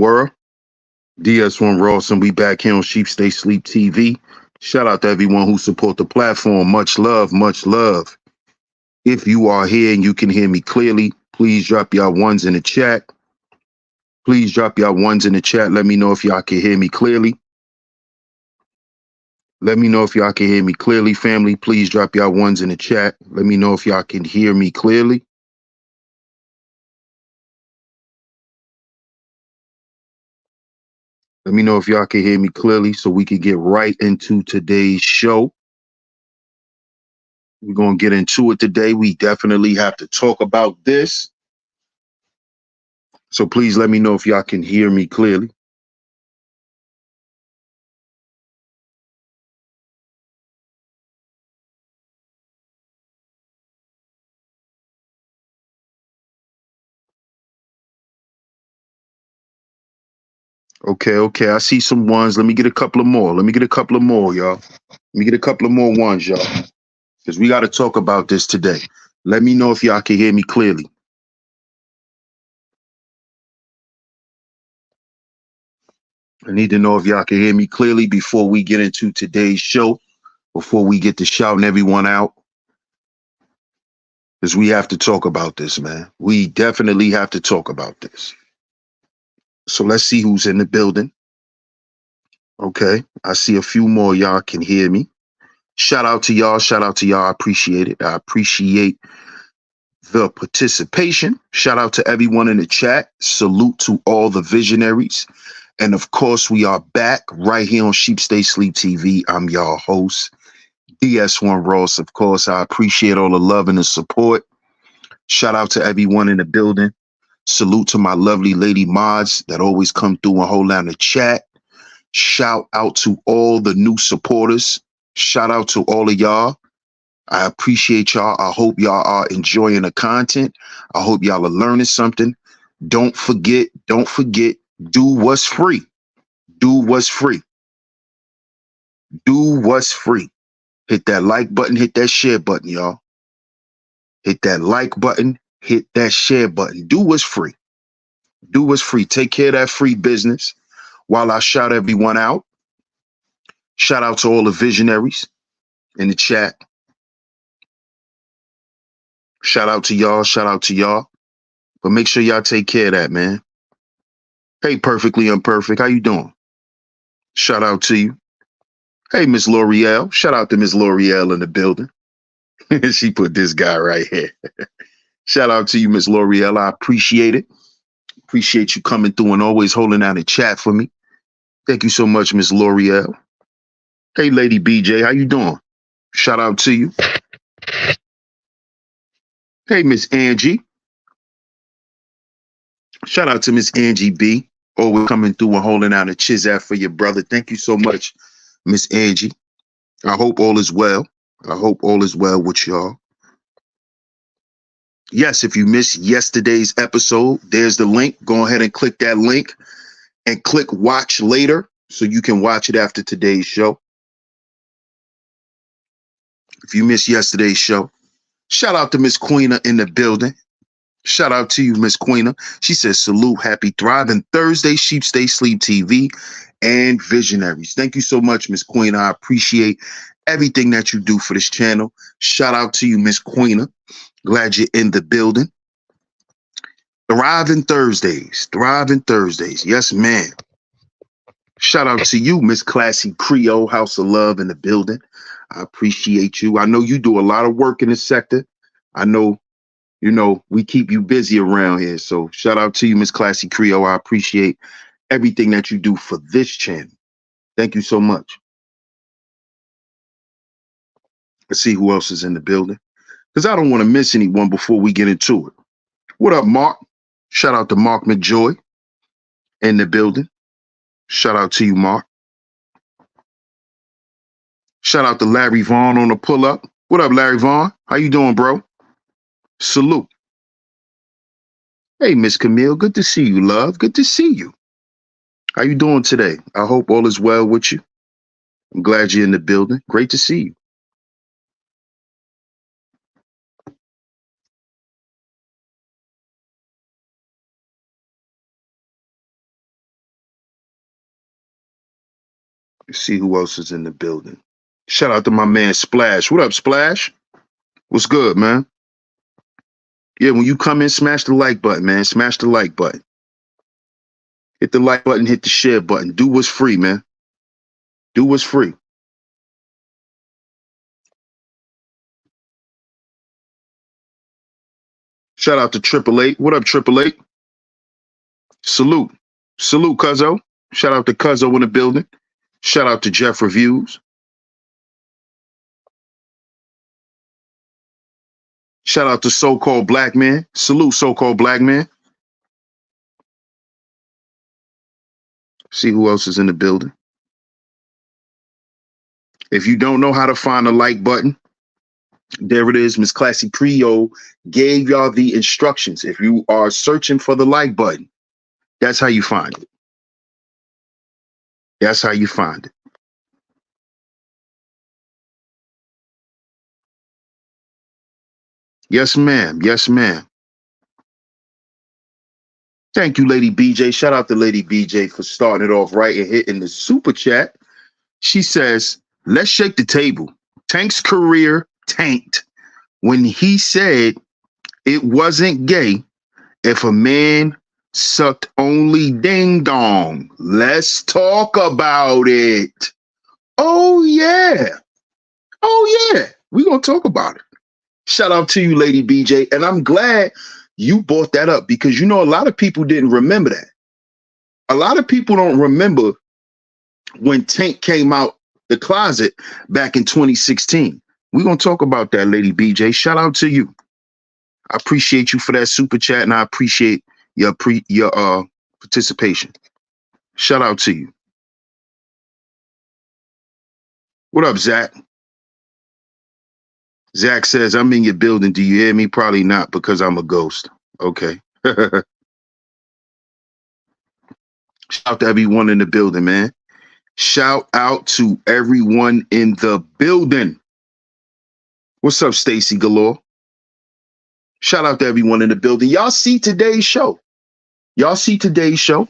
world. DS1 Ross, and we back here on Sheep Stay Sleep TV. Shout out to everyone who support the platform. Much love, much love. If you are here and you can hear me clearly, please drop y'all ones in the chat. Please drop y'all ones in the chat. Let me know if y'all can hear me clearly. Let me know if y'all can hear me clearly, family. Please drop y'all ones in the chat. Let me know if y'all can hear me clearly. Let me know if y'all can hear me clearly so we can get right into today's show. We're going to get into it today. We definitely have to talk about this. So please let me know if y'all can hear me clearly. Okay. I see some ones. Let me get a couple of more. Y'all. Let me get a couple of more ones, y'all. Because we got to talk about this today. Let me know if y'all can hear me clearly. I need to know if y'all can hear me clearly before we get into today's show, before we get to shouting everyone out. Because we have to talk about this, man. We definitely have to talk about this. So let's see who's in the building. Okay. I see a few more. Y'all can hear me. Shout out to y'all. I appreciate it. I appreciate the participation. Shout out to everyone in the chat. Salute to all the visionaries. And of course, we are back right here on Sheep Stay Sleep TV. I'm your host, DS1 Ross. Of course, I appreciate all the love and the support. Shout out to everyone in the building. Salute to my lovely lady mods that always come through and hold down the chat. Shout out to all the new supporters. Shout out to all of y'all. I appreciate y'all. I hope y'all are enjoying the content. I hope y'all are learning something. Don't forget, do what's free. Do what's free. Do what's free. Hit that like button, hit that share button, y'all. Hit that like button, hit that share button. Do what's free. Do what's free. Take care of that free business while I shout everyone out. Shout out to all the visionaries in the chat. Shout out to y'all. But make sure y'all take care of that, man. Hey, Perfectly Imperfect, how you doing? Shout out to you. Hey, Miss L'Oreal. Shout out to Miss L'Oreal in the building. She put this guy right here. Shout out to you, Miss L'Oreal. I appreciate it. Appreciate you coming through and always holding down the chat for me. Thank you so much, Miss L'Oreal. Hey, Lady BJ, how you doing? Shout out to you. Hey, Miss Angie. Shout out to Miss Angie B. Always coming through and holding out a chizat for your brother. Thank you so much, Miss Angie. I hope all is well. I hope all is well with y'all. Yes, if you missed yesterday's episode, there's the link. Go ahead and click that link and click watch later so you can watch it after today's show. If you missed yesterday's show, shout out to Miss Queena in the building. Shout out to you, Miss Queena. She says, salute, happy, thriving Thursday, Sheep Stay Sleep TV and Visionaries. Thank you so much, Miss Queena. I appreciate everything that you do for this channel. Shout out to you, Miss Queena. Glad you're in the building. Thriving Thursdays. Yes, ma'am. Shout out to you, Miss Classy Creole, House of Love in the building. I appreciate you. I know you do a lot of work in this sector. I know, we keep you busy around here. So shout out to you, Miss Classy Creole. I appreciate everything that you do for this channel. Thank you so much. Let's see who else is in the building, because I don't want to miss anyone before we get into it. What up, Mark? Shout out to Mark McJoy in the building. Shout out to you, Mark. Shout out to Larry Vaughn on the pull-up. What up, Larry Vaughn? How you doing, bro? Salute. Hey, Miss Camille. Good to see you, love. Good to see you. How you doing today? I hope all is well with you. I'm glad you're in the building. Great to see you. Let's see who else is in the building. Shout out to my man Splash. What up, Splash? What's good, man? Yeah, when you come in, smash the like button, man. Smash the like button. Hit the like button, hit the share button. Do what's free, man. Do what's free. Shout out to Triple Eight. What up, Triple Eight? Salute. Salute, Cuzzo. Shout out to Cuzzo in the building. Shout out to Jeff Reviews. Shout out to So-Called Black Man. Salute, So-Called Black Man. See who else is in the building. If you don't know how to find the like button, there it is. Miss Classy Creole gave y'all the instructions. If you are searching for the like button, that's how you find it. That's how you find it. Yes, ma'am. Yes, ma'am. Thank you, Lady BJ. Shout out to Lady BJ for starting it off right and hitting the super chat. She says, let's shake the table. Tank's career tanked when he said it wasn't gay if a man sucked only ding dong. Let's talk about it. Oh, yeah. Oh, yeah. We're going to talk about it. Shout out to you, Lady BJ. And I'm glad you brought that up because, you know, a lot of people didn't remember that. A lot of people don't remember when Tank came out the closet back in 2016. We're going to talk about that, Lady BJ. Shout out to you. I appreciate you for that super chat, and I appreciate your participation. Shout out to you. What up, Zach? Zach says, I'm in your building. Do you hear me? Probably not because I'm a ghost. Okay. Shout out to everyone in the building, man. Shout out to everyone in the building. What's up, Stacy Galore? Shout out to everyone in the building. Y'all see today's show. Y'all see today's show.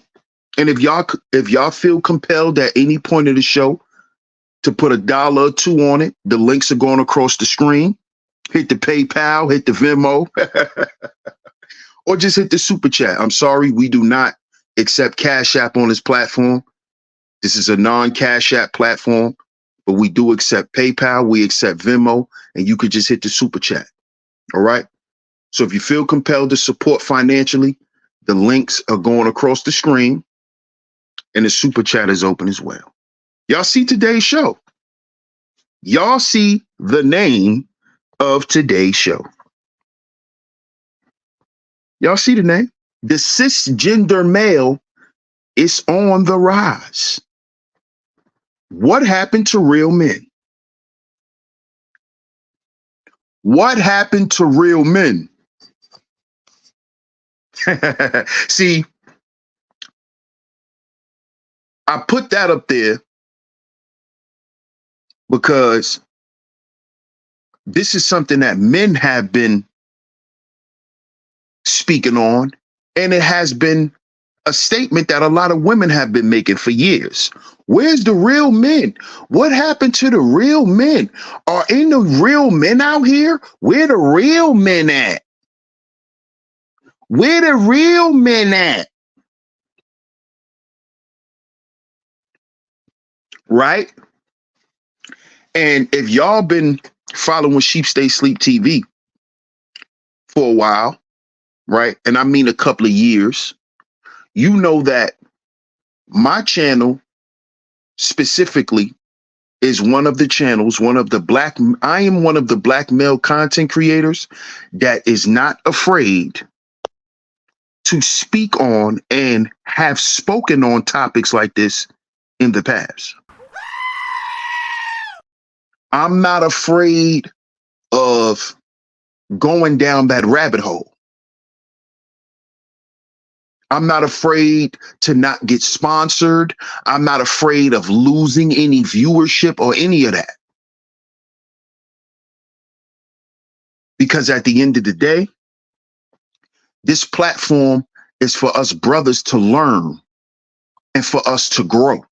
And if y'all feel compelled at any point of the show to put $1 or $2 on it, the links are going across the screen. Hit the PayPal, hit the Venmo, or just hit the super chat. I'm sorry, we do not accept Cash App on this platform. This is a non-Cash App platform, but we do accept PayPal, we accept Venmo, and you could just hit the super chat. All right? So if you feel compelled to support financially, the links are going across the screen, and the super chat is open as well. Y'all see today's show. Y'all see the name of today's show. Y'all see the name? The cisgender male is on the rise. What happened to real men? What happened to real men? See, I put that up there because this is something that men have been speaking on, and it has been a statement that a lot of women have been making for years. Where's the real men? What happened to the real men? Are ain't the real men out here? Where the real men at? Where the real men at? Right? And if y'all been following Sheep Stay Sleep TV for a while, right? And I mean a couple of years, you know that my channel specifically is one of the channels, I am one of the black male content creators that is not afraid to speak on and have spoken on topics like this in the past. I'm not afraid of going down that rabbit hole. I'm not afraid to not get sponsored. I'm not afraid of losing any viewership or any of that. Because at the end of the day, this platform is for us brothers to learn and for us to grow.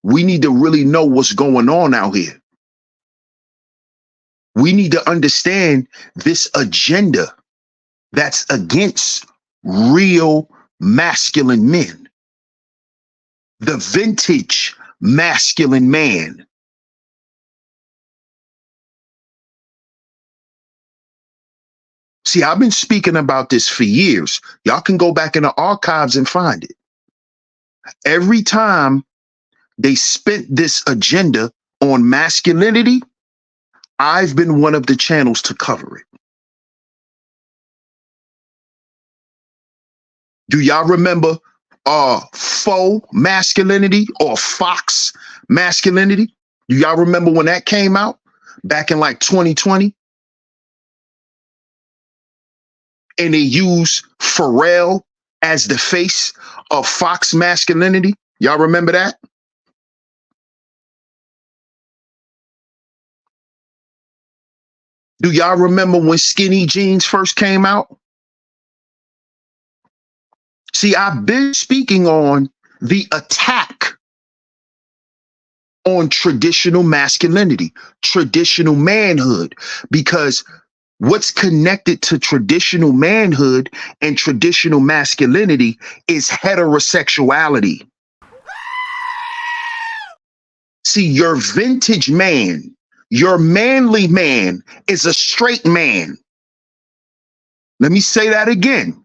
We need to really know what's going on out here. We need to understand this agenda that's against real masculine men, the vintage masculine man. See, I've been speaking about this for years. Y'all can go back in the archives and find it. Every time they spent this agenda on masculinity, I've been one of the channels to cover it. Do y'all remember faux masculinity or fox masculinity? Do y'all remember when that came out back in like 2020? And they used Pharrell as the face of fox masculinity. Y'all remember that? Do y'all remember when skinny jeans first came out? See, I've been speaking on the attack on traditional masculinity, traditional manhood, because what's connected to traditional manhood and traditional masculinity is heterosexuality. See, your vintage man, your manly man is a straight man. Let me say that again.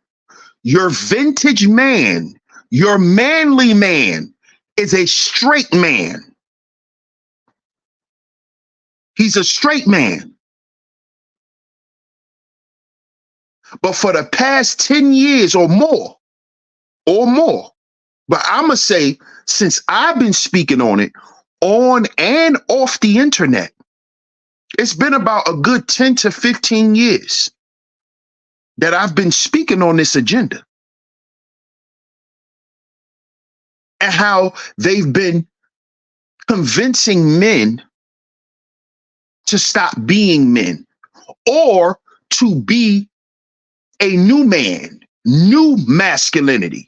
Your vintage man, your manly man is a straight man. He's a straight man. But for the past 10 years or more, but I'm going to say, since I've been speaking on it on and off the internet, it's been about a good 10 to 15 years that I've been speaking on this agenda and how they've been convincing men to stop being men or to be a new man, new masculinity.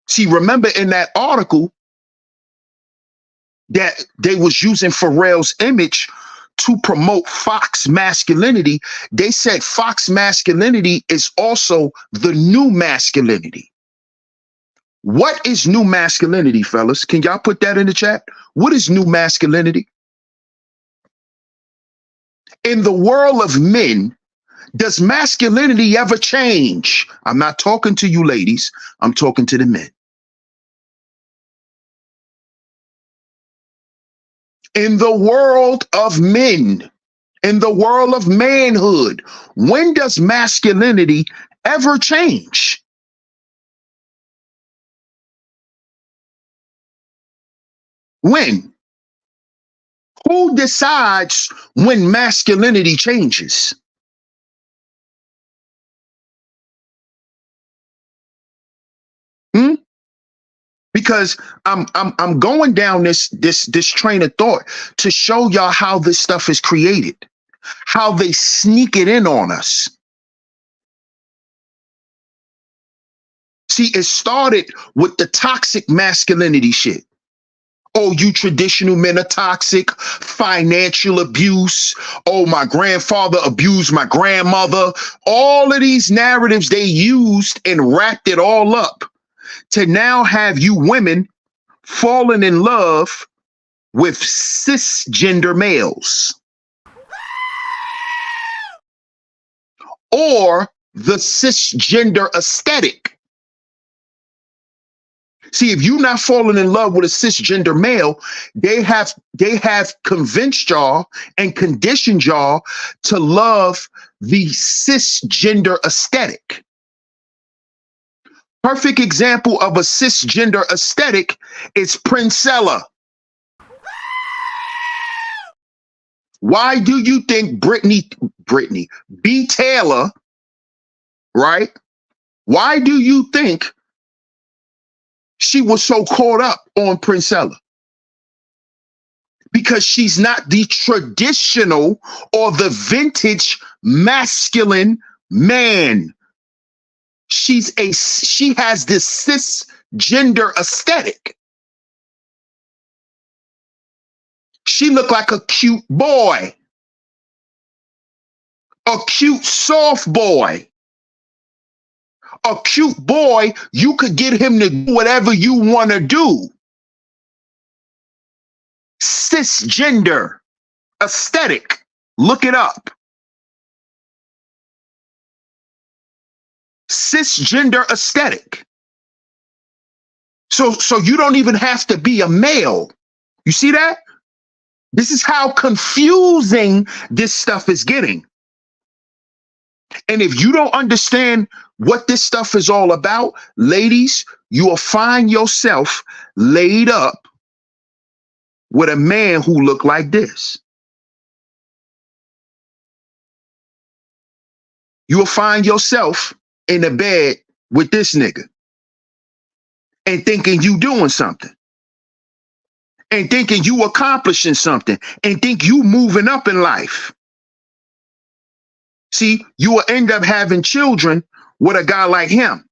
See, remember in that article that they was using Pharrell's image to promote fox masculinity, they said fox masculinity is also the new masculinity. What is new masculinity, fellas? Can y'all put that in the chat? What is new masculinity? In the world of men, does masculinity ever change? I'm not talking to you ladies. I'm talking to the men. In the world of men, in the world of manhood, when does masculinity ever change? When? Who decides when masculinity changes? Because I'm going down this train of thought to show y'all how this stuff is created, how they sneak it in on us. See, it started with the toxic masculinity shit. Oh, you traditional men are toxic, financial abuse. Oh, my grandfather abused my grandmother. All of these narratives they used and wrapped it all up to now have you women falling in love with cisgender males or the cisgender aesthetic. See, if you're not falling in love with a cisgender male, they have convinced y'all and conditioned y'all to love the cisgender aesthetic. Perfect example of a cisgender aesthetic is Princella. Why do you think Brittany B. Taylor, right? Why do you think she was so caught up on Princella? Because she's not the traditional or the vintage masculine man. She has this cisgender aesthetic. She looked like a cute boy, a cute soft boy, a cute boy. You could get him to do whatever you want to do. Cisgender aesthetic. Look it up. Cisgender aesthetic. So you don't even have to be a male. You see that? This is how confusing this stuff is getting. And if you don't understand what this stuff is all about, ladies, you will find yourself laid up with a man who look like this. You will find yourself in the bed with this nigga and thinking you doing something and thinking you accomplishing something and think you moving up in life. See, you will end up having children with a guy like him.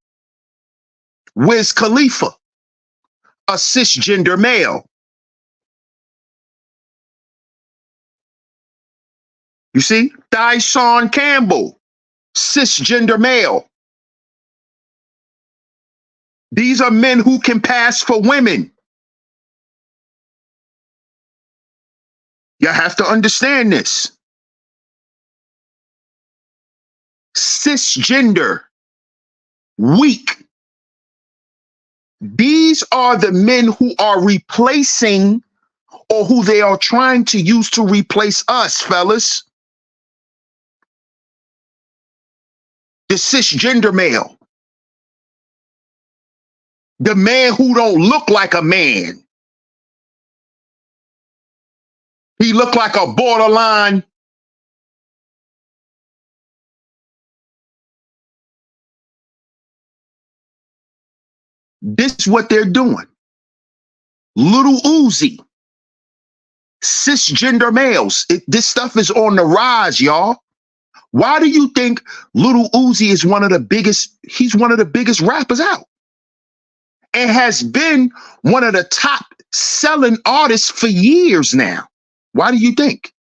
Wiz Khalifa, a cisgender male. You see, Dyson Campbell, cisgender male. These are men who can pass for women. You have to understand this. Cisgender, weak. These are the men who are replacing or who they are trying to use to replace us, fellas. The cisgender male. The man who don't look like a man. He look like a borderline. This is what they're doing. Little Uzi, cisgender males. This stuff is on the rise, y'all. Why do you think Little Uzi is one of the biggest? He's one of the biggest rappers out and has been one of the top selling artists for years now. Why do you think?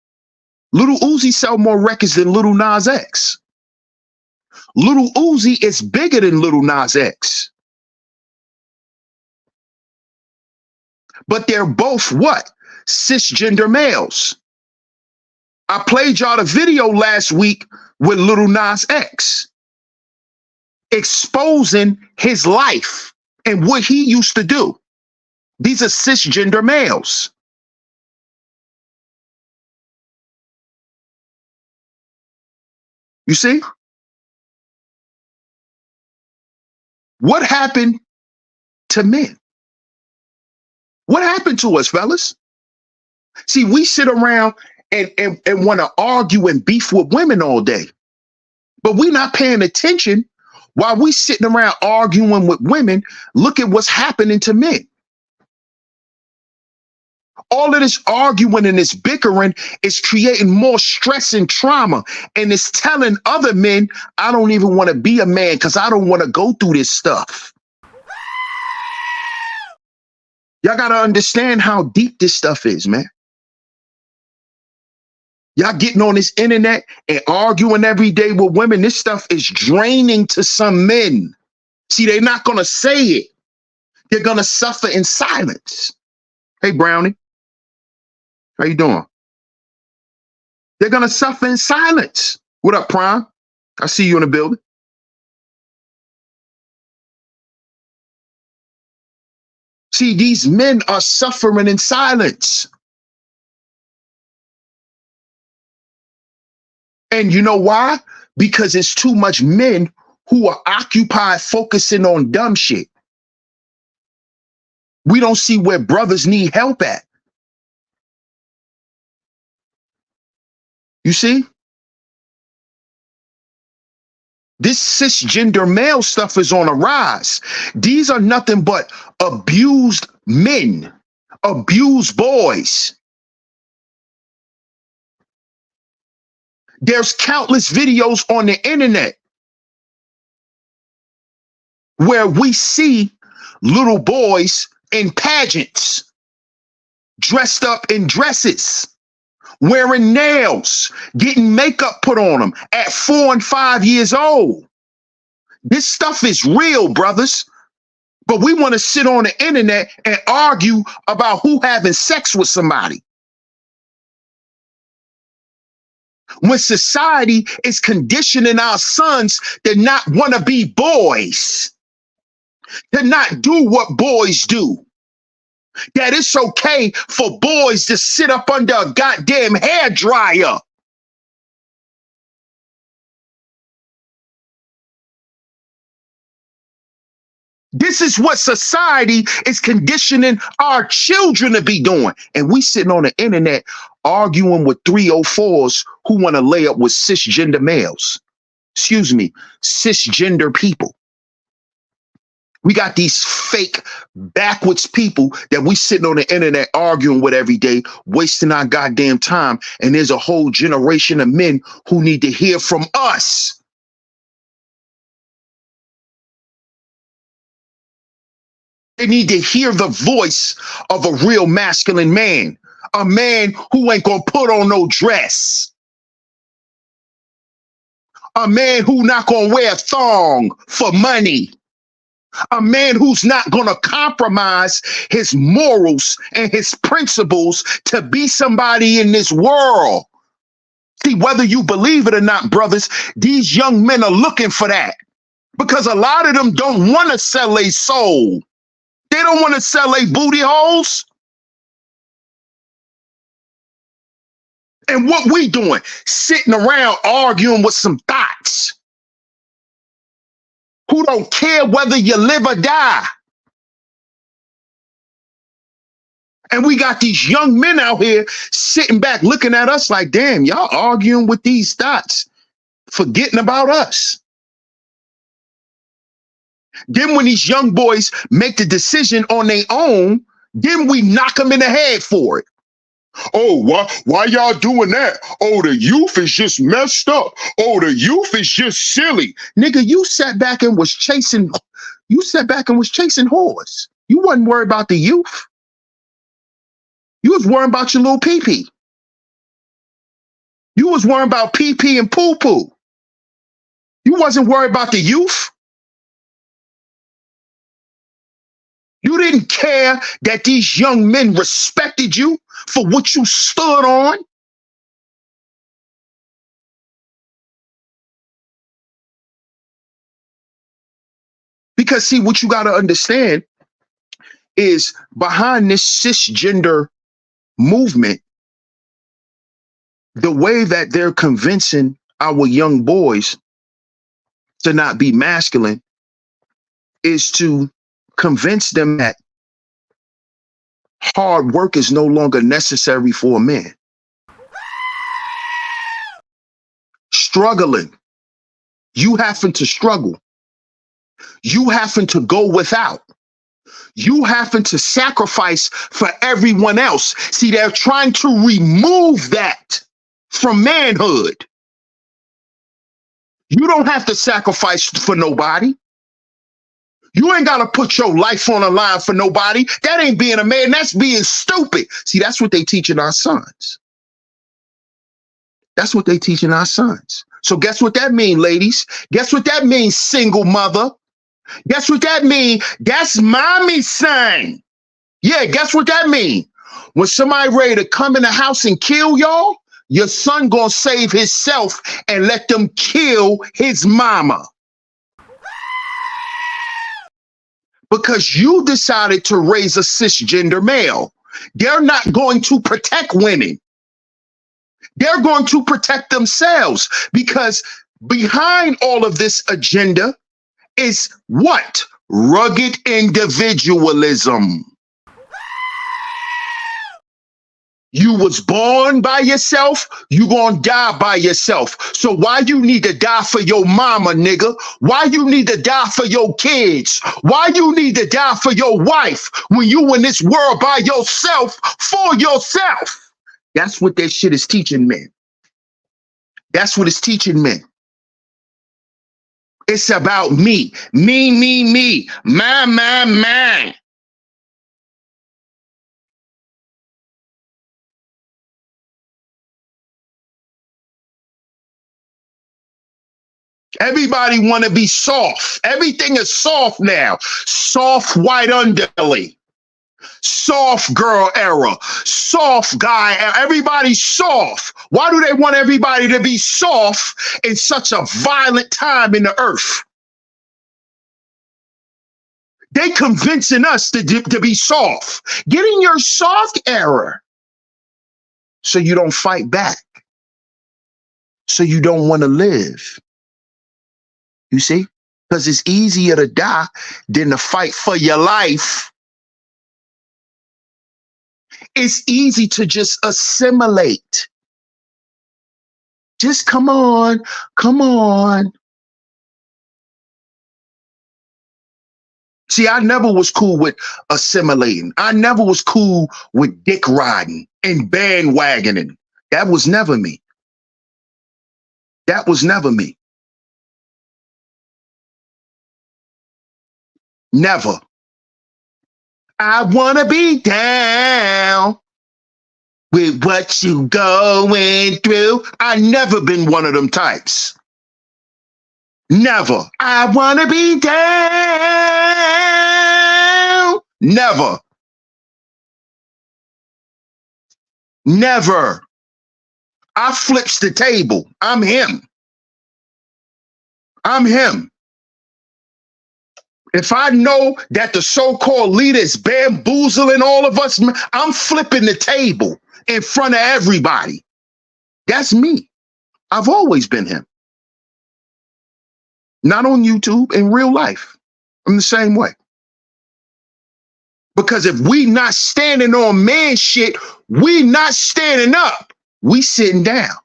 Little Uzi sell more records than Little Nas X. Little Uzi is bigger than Little Nas X. But they're both what? Cisgender males. I played y'all the video last week with Little Nas X exposing his life and what he used to do. These are cisgender males. You see? What happened to men? What happened to us, fellas? See, we sit around and want to argue and beef with women all day, but we're not paying attention while we sitting around arguing with women. Look at what's happening to men. All of this arguing and this bickering is creating more stress and trauma, and it's telling other men, I don't even want to be a man because I don't want to go through this stuff. Y'all got to understand how deep this stuff is, man. Y'all getting on this internet and arguing every day with women. This stuff is draining to some men. See, they're not going to say it. They're going to suffer in silence. Hey, Brownie. How you doing? They're going to suffer in silence. What up, Prime? I see you in the building. See, these men are suffering in silence. And you know why? Because it's too much men who are occupied focusing on dumb shit. We don't see where brothers need help at. You see? This cisgender male stuff is on a rise. These are nothing but abused men, abused boys. There's countless videos on the internet where we see little boys in pageants dressed up in dresses, wearing nails, getting makeup put on them at 4 and 5 years old. This stuff is real, brothers. But we want to sit on the internet and argue about who having sex with somebody, when society is conditioning our sons to not want to be boys, to not do what boys do. That it's okay for boys to sit up under a goddamn hairdryer. This is what society is conditioning our children to be doing. And we sitting on the internet arguing with 304s who want to lay up with cisgender males. Excuse me, cisgender people. We got these fake backwards people that we sitting on the internet arguing with every day, wasting our goddamn time. And there's a whole generation of men who need to hear from us. They need to hear the voice of a real masculine man, a man who ain't gonna put on no dress, a man who not gonna wear a thong for money, a man who's not gonna compromise his morals and his principles to be somebody in this world. See, whether you believe it or not, brothers, these young men are looking for that, because a lot of them don't want to sell their soul. They don't want to sell their booty holes. And what we doing? Sitting around arguing with some thoughts who don't care whether you live or die. And we got these young men out here sitting back looking at us like, damn, y'all arguing with these thoughts, forgetting about us. Then when these young boys make the decision on their own, then we knock them in the head for it. Oh, why y'all doing that? Oh, the youth is just messed up. Oh, the youth is just silly. Nigga, you sat back and was chasing whores. You wasn't worried about the youth. You was worrying about your little pee-pee. You was worrying about pee-pee and poo-poo. You wasn't worried about the youth. You didn't care that these young men respected you for what you stood on. Because see, what you got to understand is behind this cisgender movement, the way that they're convincing our young boys to not be masculine is to convince them that hard work is no longer necessary for a man. Struggling, you having to struggle, you having to go without, you having to sacrifice for everyone else. See, they're trying to remove that from manhood. You don't have to sacrifice for nobody. You ain't got to put your life on the line for nobody. That ain't being a man. That's being stupid. See, that's what they teaching our sons. That's what they teaching our sons. So guess what that mean, ladies? Guess what that means, single mother? Guess what that mean? That's mommy's son. Yeah, guess what that mean? When somebody ready to come in the house and kill y'all, your son gonna save himself and let them kill his mama. Because you decided to raise a cisgender male. They're not going to protect women. They're going to protect themselves, because behind all of this agenda is what? Rugged individualism. You was born by yourself, you gonna die by yourself. So why you need to die for your mama, nigga? Why you need to die for your kids? Why you need to die for your wife when you in this world by yourself, for yourself? That's what that shit is teaching men. That's what it's teaching men. It's about me, me, mine. Everybody want to be soft. Everything is soft now. Soft white underlay. Soft girl era. Soft guy era. Everybody's soft. Why do they want everybody to be soft in such a violent time in the earth? They convincing us to be soft. Get in your soft era so you don't fight back. So you don't want to live. You see? Because it's easier to die than to fight for your life. It's easy to just assimilate. Just come on, come on. See, I never was cool with assimilating. I never was cool with dick riding and bandwagoning. That was never me. That was never me. Never. I want to be down with what you going through. I never been one of them types. Never. I want to be down. Never. Never. I flips the table. I'm him. I'm him. If I know that the so-called leader is bamboozling all of us, I'm flipping the table in front of everybody. That's me. I've always been him. Not on YouTube, in real life. I'm the same way. Because if we not standing on man shit, we not standing up. We sitting down.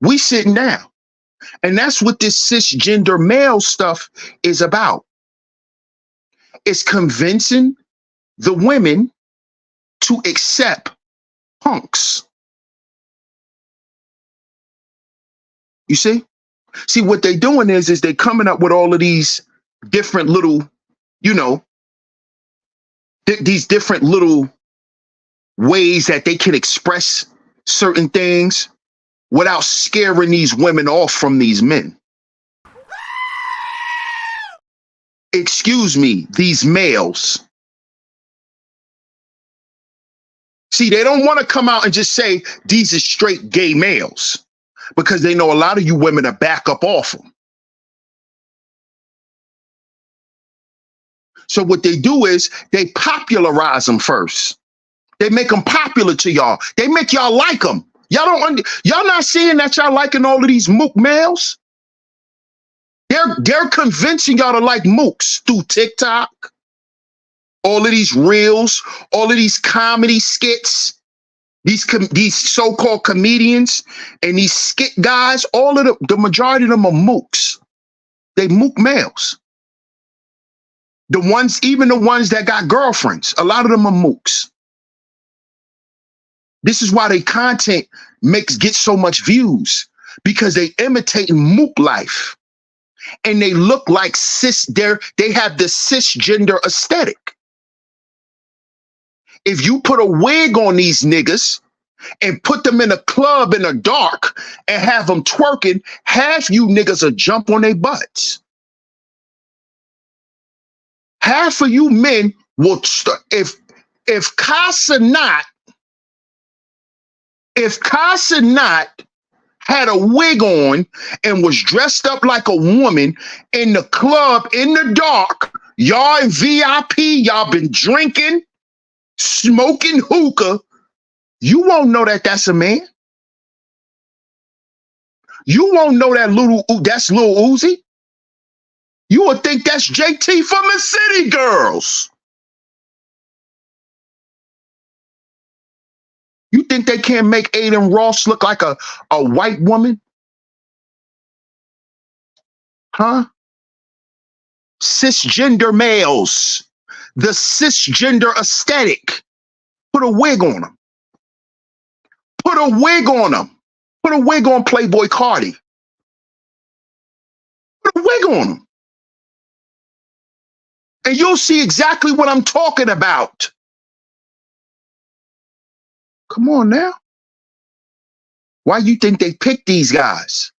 We sitting down. And that's what this cisgender male stuff is about. It's convincing the women to accept punks. You see? See, what they're doing is they coming up with all of these different little, you know, these different little ways that they can express certain things without scaring these women off from these men. Excuse me, these males. See, they don't want to come out and just say these are straight gay males because they know a lot of you women are back up off them. So what they do is they popularize them first. They make them popular to y'all. They make y'all like them. Y'all not seeing that y'all liking all of these mook males? They're convincing y'all to like mooks through TikTok, all of these reels, all of these comedy skits, these so-called comedians and these skit guys. All of the majority of them are mooks. They mook males. Even the ones that got girlfriends, a lot of them are mooks. This is why their content gets so much views, because they imitating mook life. And they look like they have the cisgender aesthetic. If you put a wig on these niggas and put them in a club in the dark and have them twerking, half you niggas will jump on their butts. Half of you men will if Casanat had a wig on and was dressed up like a woman in the club in the dark, y'all in VIP, y'all been drinking, smoking hookah, you won't know that that's a man. You won't know that's Lil Uzi. You would think that's JT from the City Girls. You think they can't make Aiden Ross look like a white woman? Huh? Cisgender males. The cisgender aesthetic. Put a wig on them. Put a wig on them. Put a wig on Playboy Cardi. Put a wig on them. And you'll see exactly what I'm talking about. Come on now. Why you think they picked these guys?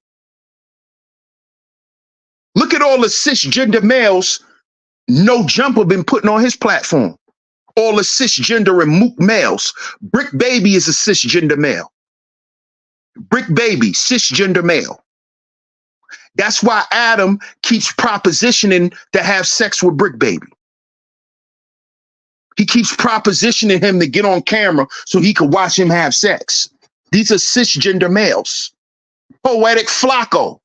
Look at all the cisgender males No Jumper been putting on his platform. All the cisgender and mook males. Brick Baby is a cisgender male. Brick Baby, cisgender male. That's why Adam keeps propositioning to have sex with Brick Baby. He keeps propositioning him to get on camera so he could watch him have sex. These are cisgender males. Poetic Flacco,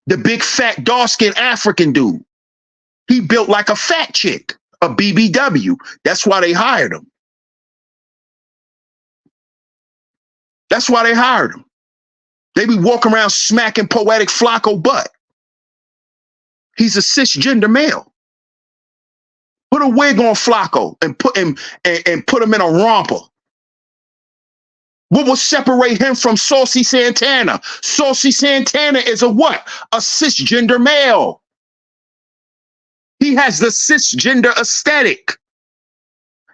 the big fat dark-skinned African dude. He built like a fat chick, a BBW. That's why they hired him. That's why they hired him. They be walking around smacking Poetic Flacco butt. He's a cisgender male. Put a wig on Flacco and put him in a romper. What will separate him from Saucy Santana? Saucy Santana is a what? A cisgender male. He has the cisgender aesthetic.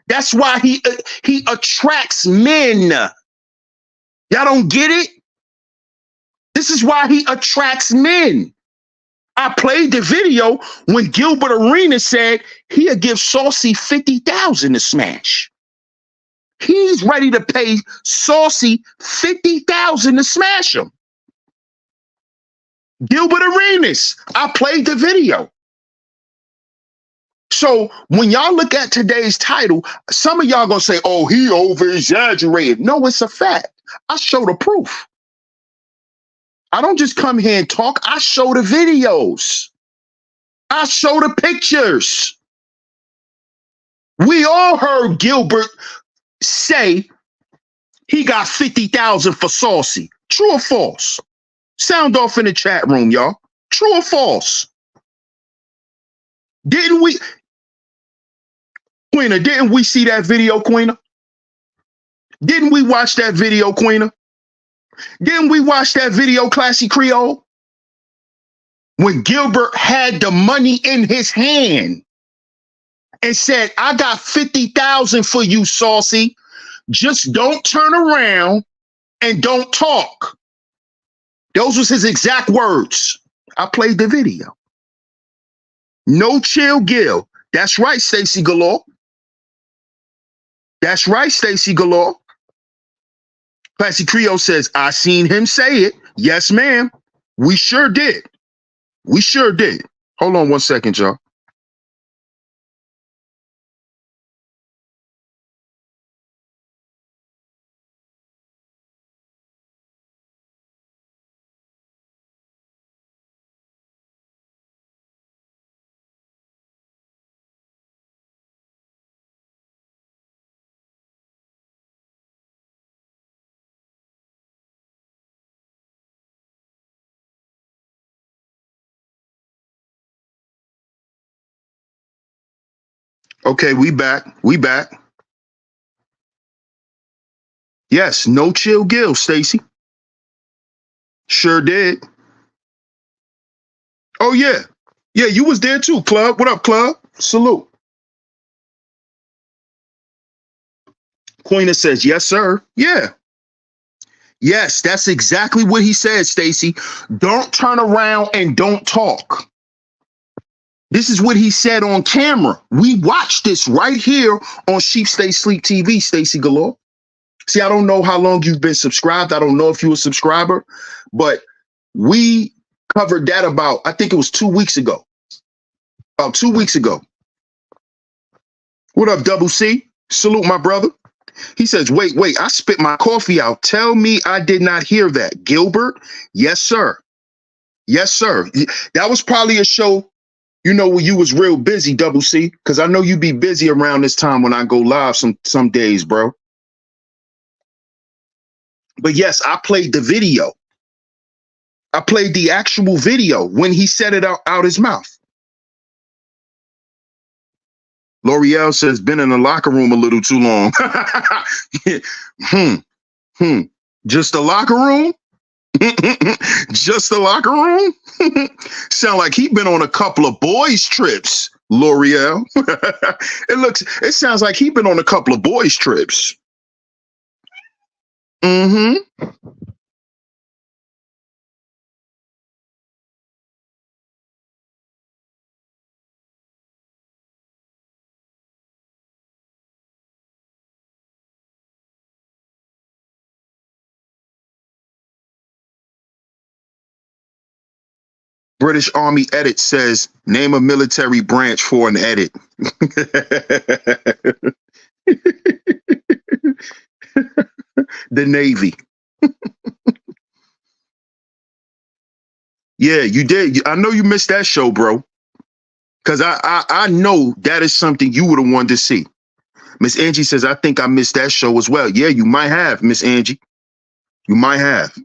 That's why he attracts men. Y'all don't get it? This is why he attracts men. I played the video when Gilbert Arenas said he'll give Saucy $50,000 to smash. He's ready to pay Saucy $50,000 to smash him. Gilbert Arenas, I played the video. So when y'all look at today's title, some of y'all gonna say, oh, he over-exaggerated. No, it's a fact. I show the proof. I don't just come here and talk. I show the videos. I show the pictures. We all heard Gilbert say he got $50,000 for Saucy. True or false? Sound off in the chat room, y'all. True or false? Didn't we, Queena, didn't we see that video, Queena? Didn't we watch that video, Queena? Didn't we watch that video, Classy Creole? When Gilbert had the money in his hand and said, I got $50,000 for you, Saucy. Just don't turn around and don't talk. Those was his exact words. I played the video. No chill Gil. That's right, Stacy Galore. That's right, Stacy Galore. Classy Creole says, I seen him say it. Yes, ma'am. We sure did. We sure did. Hold on one second, y'all. Okay, we back. We back. Yes, no chill Gil, Stacy. Sure did. Oh, yeah. Yeah, you was there too, Club. What up, Club? Salute. Queena says, yes, sir. Yeah. Yes, that's exactly what he said, Stacy. Don't turn around and don't talk. This is what he said on camera. We watched this right here on SHEEPSTAYSLEEPTV, Stacy Galore. See, I don't know how long you've been subscribed. I don't know if you're a subscriber, but we covered that about, I think it was 2 weeks ago. About 2 weeks ago. What up, Double C? Salute, my brother. He says, wait, I spit my coffee out. Tell me I did not hear that. Gilbert? Yes, sir. Yes, sir. That was probably a show, you know, when you was real busy, Double C, because I know you be busy around this time when I go live some days, bro. But yes, I played the video. I played the actual video when he said it out his mouth. L'Oreal says, been in the locker room a little too long. Just the locker room? Just the locker room? Sound like he been on a couple of boys' trips, L'Oreal. It sounds like he been on a couple of boys' trips. Mm-hmm. British Army edit says, name a military branch for an edit. The Navy. Yeah, you did. I know you missed that show, bro. Because I know that is something you would have wanted to see. Miss Angie says, I think I missed that show as well. Yeah, you might have, Miss Angie. You might have.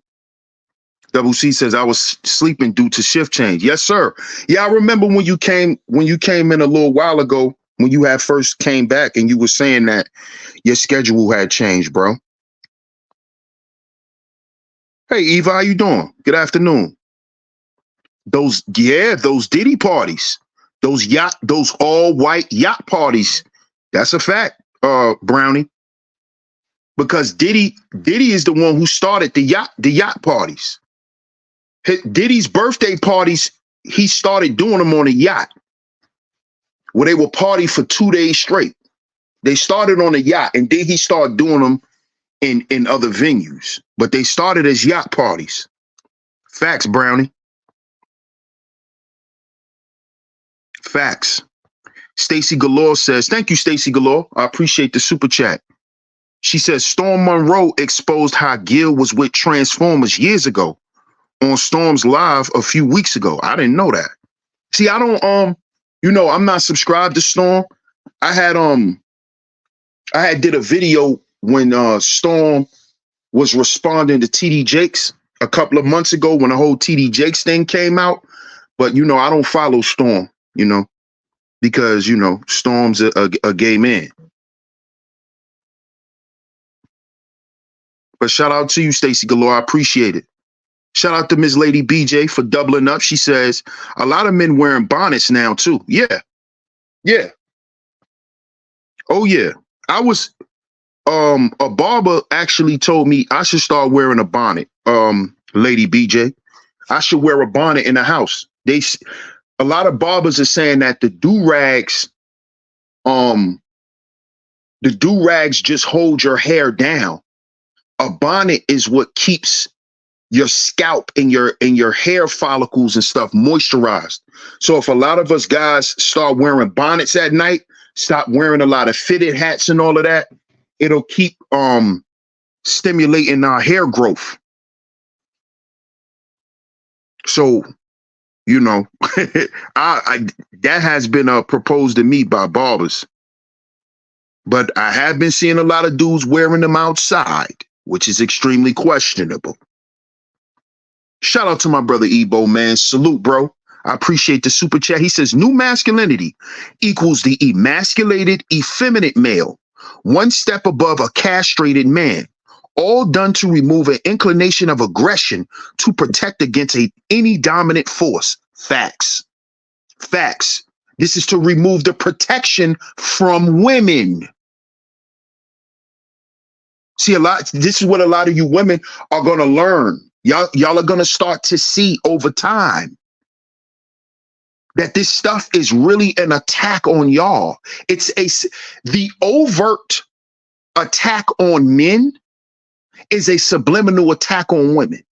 Double C says, I was sleeping due to shift change. Yes, sir. Yeah, I remember when you came in a little while ago, when you had first came back and you were saying that your schedule had changed, bro. Hey, Eva, how you doing? Good afternoon. Those Diddy parties, those all white yacht parties. That's a fact, Brownie. Because Diddy is the one who started the yacht parties. Diddy's birthday parties, he started doing them on a yacht where they would party for 2 days straight. They started on a yacht and then he started doing them in other venues. But they started as yacht parties. Facts, Brownie. Facts. Stacy Galore says, thank you, Stacy Galore. I appreciate the super chat. She says, Storm Monroe exposed how Gil was with Transformers years ago on Storm's Live a few weeks ago. I didn't know that. See, I don't, I'm not subscribed to Storm. I had did a video when Storm was responding to TD Jakes a couple of months ago when the whole TD Jakes thing came out. But, I don't follow Storm, because, Storm's a gay man. But shout out to you, Stacy Galore. I appreciate it. Shout out to Ms. Lady BJ for doubling up. She says, a lot of men wearing bonnets now, too. Yeah. Yeah. Oh, yeah. I was, a barber actually told me I should start wearing a bonnet, Lady BJ. I should wear a bonnet in the house. A lot of barbers are saying that the do-rags just hold your hair down. A bonnet is what keeps your scalp and your hair follicles and stuff moisturized. So if a lot of us guys start wearing bonnets at night, stop wearing a lot of fitted hats and all of that, it'll keep stimulating our hair growth. So, I that has been proposed to me by barbers. But I have been seeing a lot of dudes wearing them outside, which is extremely questionable. Shout out to my brother Ebo, man. Salute, bro. I appreciate the super chat. He says, new masculinity equals the emasculated, effeminate male, one step above a castrated man, all done to remove an inclination of aggression to protect against any dominant force. Facts. Facts. This is to remove the protection from women. See, this is what a lot of you women are going to learn. Y'all are going to start to see over time that this stuff is really an attack on y'all. The overt attack on men is a subliminal attack on women.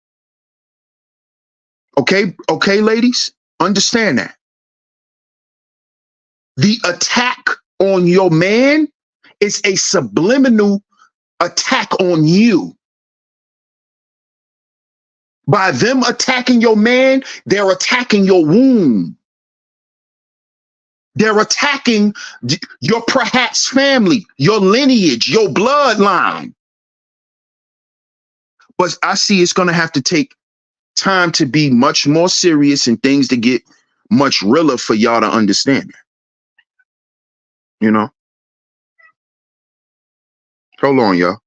Okay, ladies, understand that. The attack on your man is a subliminal attack on you. By them attacking your man, they're attacking your womb. They're attacking your perhaps family, your lineage, your bloodline. But I see it's going to have to take time to be much more serious and things to get much realer for y'all to understand. Hold on, y'all.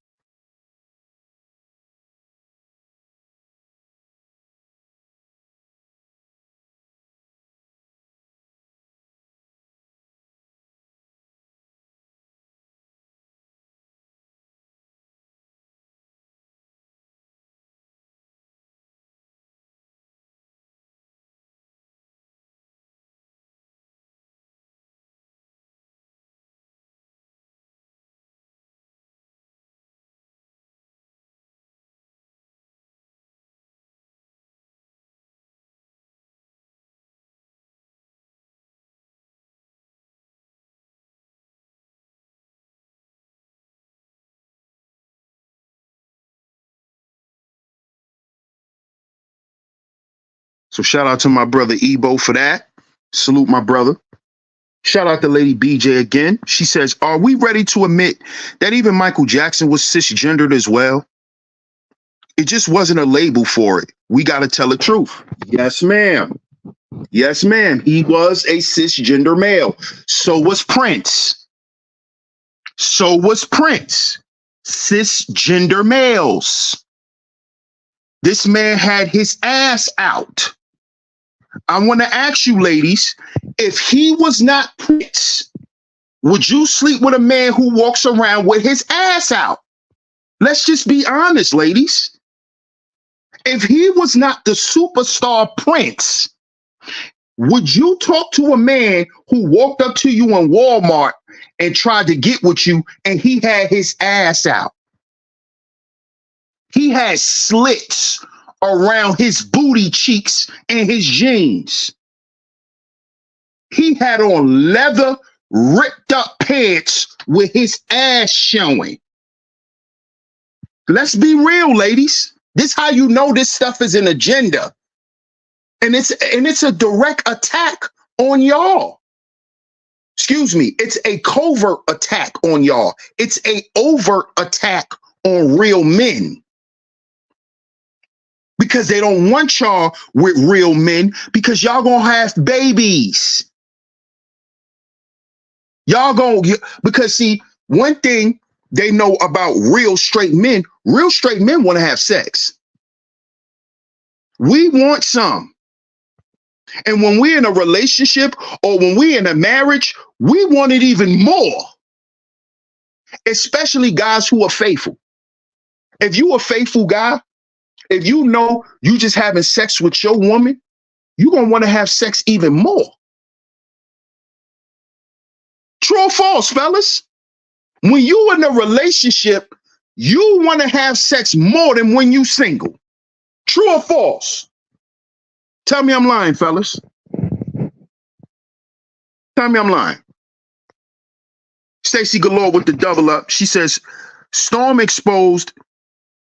So shout out to my brother Ebo for that. Salute my brother. Shout out to Lady BJ again. She says, are we ready to admit that even Michael Jackson was cisgendered as well? It just wasn't a label for it. We got to tell the truth. Yes, ma'am. Yes, ma'am. He was a cisgender male. So was Prince. So was Prince. Cisgender males. This man had his ass out. I want to ask you, ladies, if he was not Prince, would you sleep with a man who walks around with his ass out? Let's just be honest, ladies. If he was not the superstar Prince, would you talk to a man who walked up to you in Walmart and tried to get with you and he had his ass out? He had slits around his booty cheeks and his jeans. He had on leather, ripped up pants with his ass showing. Let's be real, ladies. This how you know this stuff is an agenda. And it's a direct attack on y'all. Excuse me, it's a covert attack on y'all. It's a overt attack on real men. Because they don't want y'all with real men, because y'all gonna have babies. Y'all gonna get, because see, one thing they know about real straight men want to have sex. We want some. And when we're in a relationship or when we're in a marriage, we want it even more. Especially guys who are faithful. If you a faithful guy, if you know you just having sex with your woman, you're going to want to have sex even more. True or false, fellas? When you in a relationship, you want to have sex more than when you single. True or false? Tell me I'm lying, fellas. Tell me I'm lying. Stacy Galore with the double up. She says, Storm exposed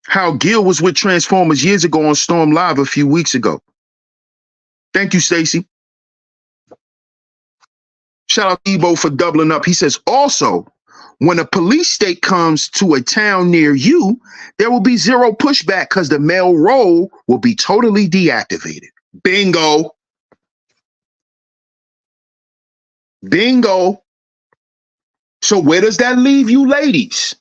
how Gil was with Transformers years ago on Storm Live a few weeks ago. Thank you, Stacy. Shout out to Ebo for doubling up. He says, also, when a police state comes to a town near you, there will be zero pushback because the male role will be totally deactivated. Bingo. Bingo. So where does that leave you, ladies?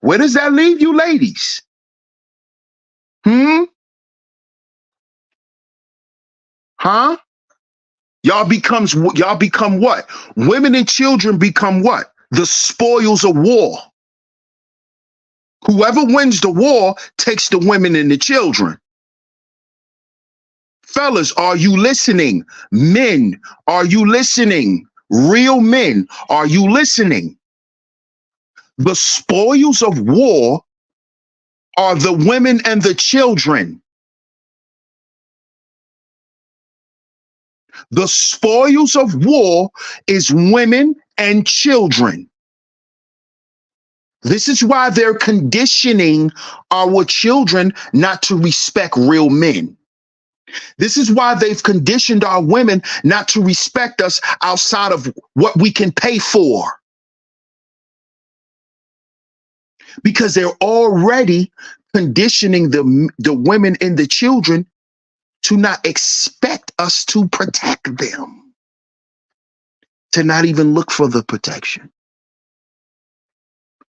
Where does that leave you, ladies? Huh? Y'all become what? Women and children become what? The spoils of war. Whoever wins the war takes the women and the children. Fellas, are you listening? Men, are you listening? Real men, are you listening? The spoils of war are the women and the children. The spoils of war is women and children. This is why they're conditioning our children not to respect real men. This is why they've conditioned our women not to respect us outside of what we can pay for. Because they're already conditioning the women and the children to not expect us to protect them, to not even look for the protection.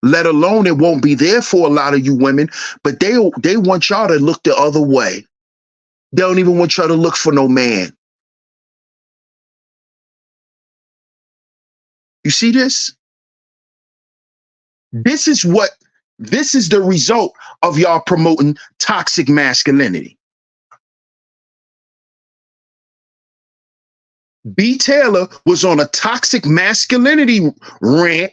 Let alone it won't be there for a lot of you women, but they want y'all to look the other way. They don't even want y'all to look for no man. You see this? This is the result of y'all promoting toxic masculinity. B. Taylor was on a toxic masculinity rant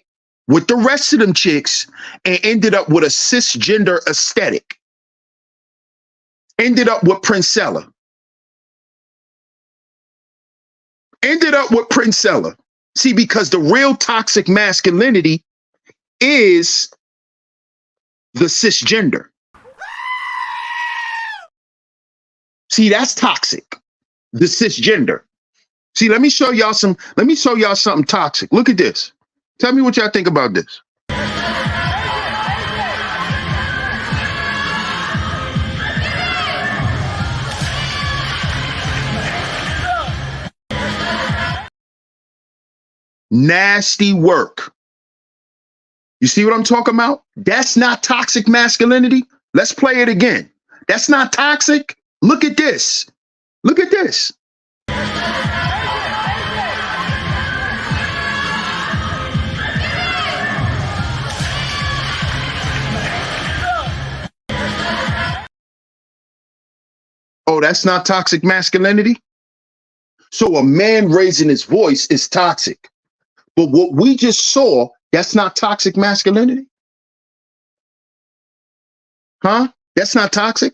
with the rest of them chicks and ended up with a cisgender aesthetic. Ended up with Princella. Ended up with Princella. See, because the real toxic masculinity is the cisgender. See, that's toxic. The cisgender. See, let me show y'all something toxic. Look at this. Tell me what y'all think about this. Nasty work. You see what I'm talking about? That's not toxic masculinity. Let's play it again. That's not toxic. Look at this. Look at this. Oh, that's not toxic masculinity? So a man raising his voice is toxic. But what we just saw, that's not toxic masculinity? Huh? That's not toxic?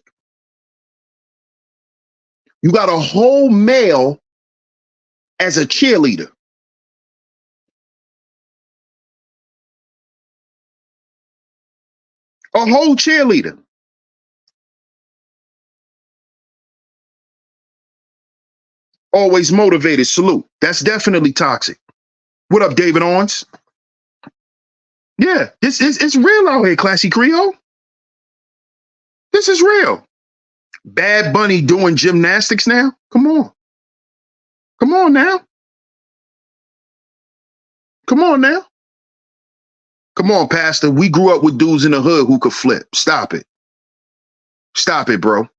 You got a whole male as a cheerleader. A whole cheerleader. Always motivated. Salute. That's definitely toxic. What up, David Owens? Yeah, it's real out here, Classy Creole. This is real. Bad Bunny doing gymnastics now? Come on. Come on now. Come on now. Come on, Pastor. We grew up with dudes in the hood who could flip. Stop it. Stop it, bro.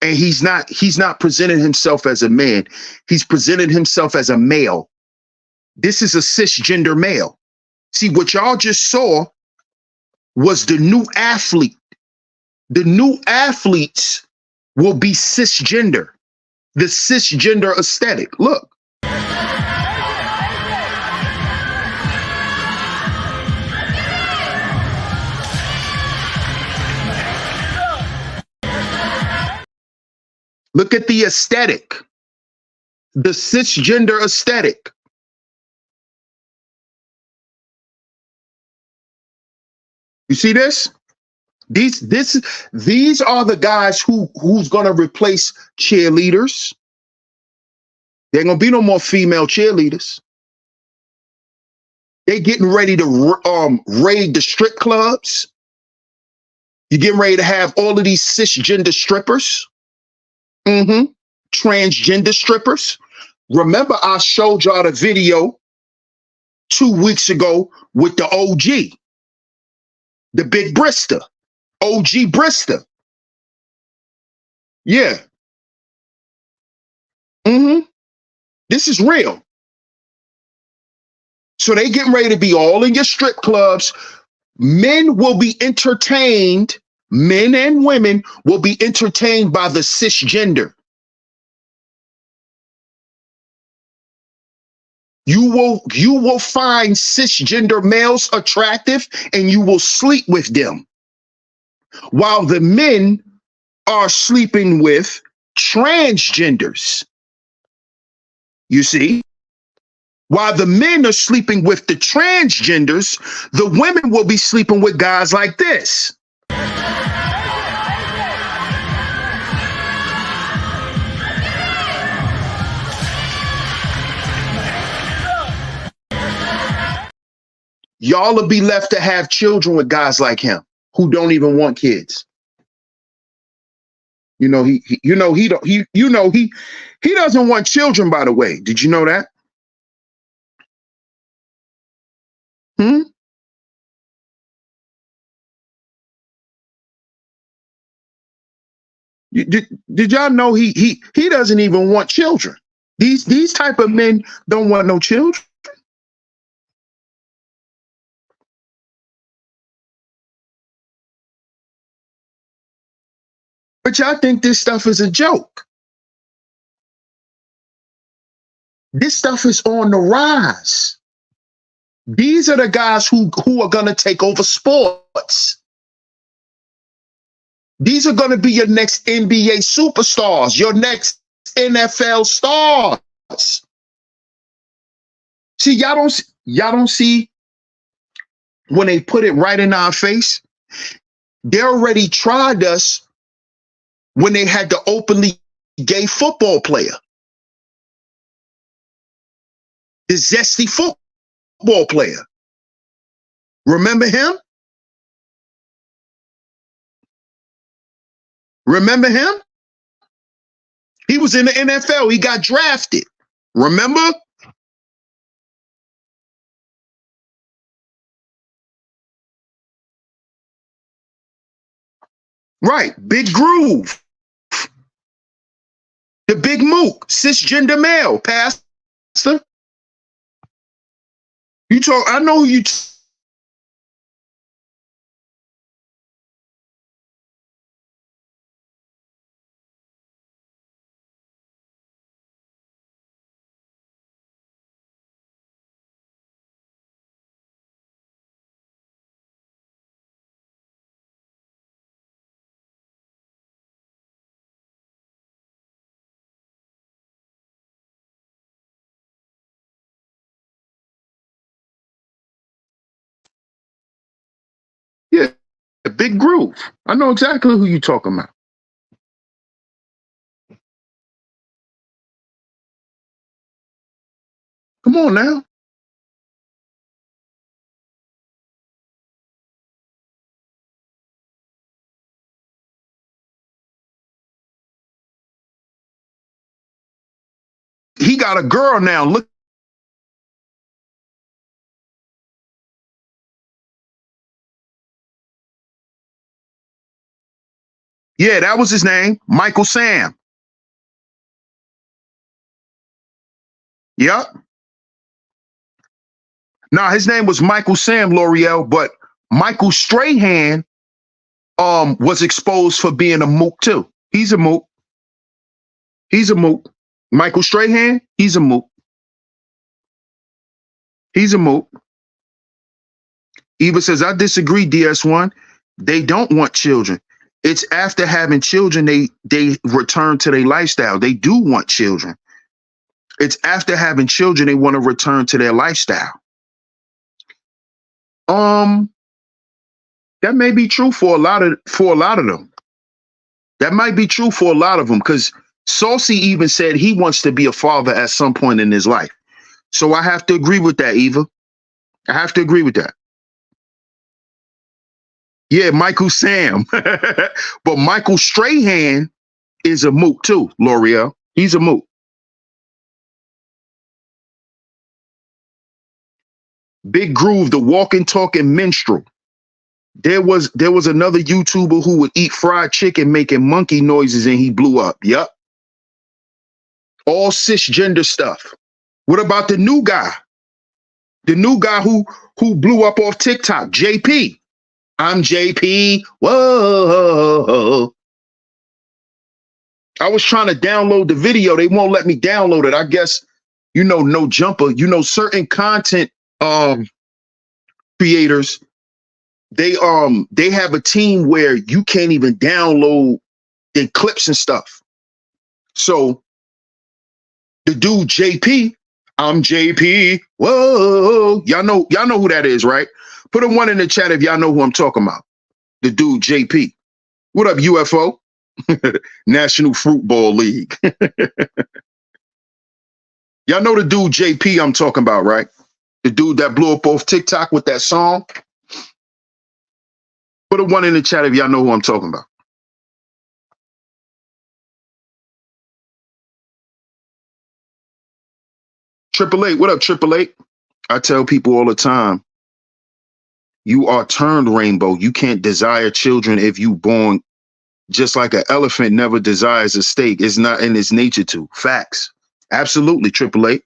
And he's not presenting himself as a man. He's presenting himself as a male. This is a cisgender male. See, what y'all just saw was the new athlete. The new athletes will be cisgender. The cisgender aesthetic. Look. Look at the aesthetic. The cisgender aesthetic. You see this? These are the guys who's gonna replace cheerleaders. There ain't gonna be no more female cheerleaders. They getting ready to raid the strip clubs. You're getting ready to have all of these cisgender strippers. Transgender strippers. Remember, I showed y'all the video 2 weeks ago with the OG, the big Brister, OG Brister. Yeah. This is real. So they getting ready to be all in your strip clubs. Men will be entertained. Men and women will be entertained by the cisgender. You will find cisgender males attractive and you will sleep with them, while the men are sleeping with transgenders. You see? While the men are sleeping with the transgenders, the women will be sleeping with guys like this. Y'all will be left to have children with guys like him who don't even want kids. He doesn't want children, by the way. Did you know that? Did y'all know he doesn't even want children? These type of men don't want no children. But y'all think this stuff is a joke. This stuff is on the rise. These are the guys who are going to take over sports. These are going to be your next NBA superstars, your next NFL stars. See, y'all don't see when they put it right in our face. They already tried us when they had the openly gay football player, the zesty football player. Remember him? Remember him? He was in the NFL. He got drafted. Remember? Right. Big Groove. The Big Mook. Cisgender male. Pastor. You talk. I know who you. Yeah. Big Groove. I know exactly who you talking about. Come on now. He got a girl now. Look. Yeah, that was his name. Michael Sam. Yep. Nah, his name was Michael Sam, L'Oreal, but Michael Strahan was exposed for being a mook too. He's a mook. He's a mook. Michael Strahan, he's a mook. He's a mook. Eva says, I disagree, DS1. They don't want children. It's after having children, they return to their lifestyle. They do want children. It's after having children, they want to return to their lifestyle. That may be true for a lot of them. That might be true for a lot of them, because Saucy even said he wants to be a father at some point in his life. So I have to agree with that, Eva. I have to agree with that. Yeah, Michael Sam. But Michael Strahan is a mook too, L'Oreal. He's a mook. Big Groove, the walking, talking minstrel. There was another YouTuber who would eat fried chicken making monkey noises and he blew up. Yep. All cisgender stuff. What about the new guy? The new guy who blew up off TikTok, JP. I'm JP. Whoa. I was trying to download the video. They won't let me download it. I guess, no jumper. Certain content creators, they have a team where you can't even download in clips and stuff. So the dude JP, I'm JP. Whoa. Y'all know who that is, right? Put a 1 in the chat if y'all know who I'm talking about. The dude JP. What up, UFO? National Football League. Y'all know the dude JP I'm talking about, right? The dude that blew up off TikTok with that song. Put a 1 in the chat if y'all know who I'm talking about. Triple Eight, what up, Triple Eight? I tell people all the time, you are turned rainbow. You can't desire children if you born just like an elephant never desires a steak. It's not in its nature to. Facts. Absolutely, Triple Eight.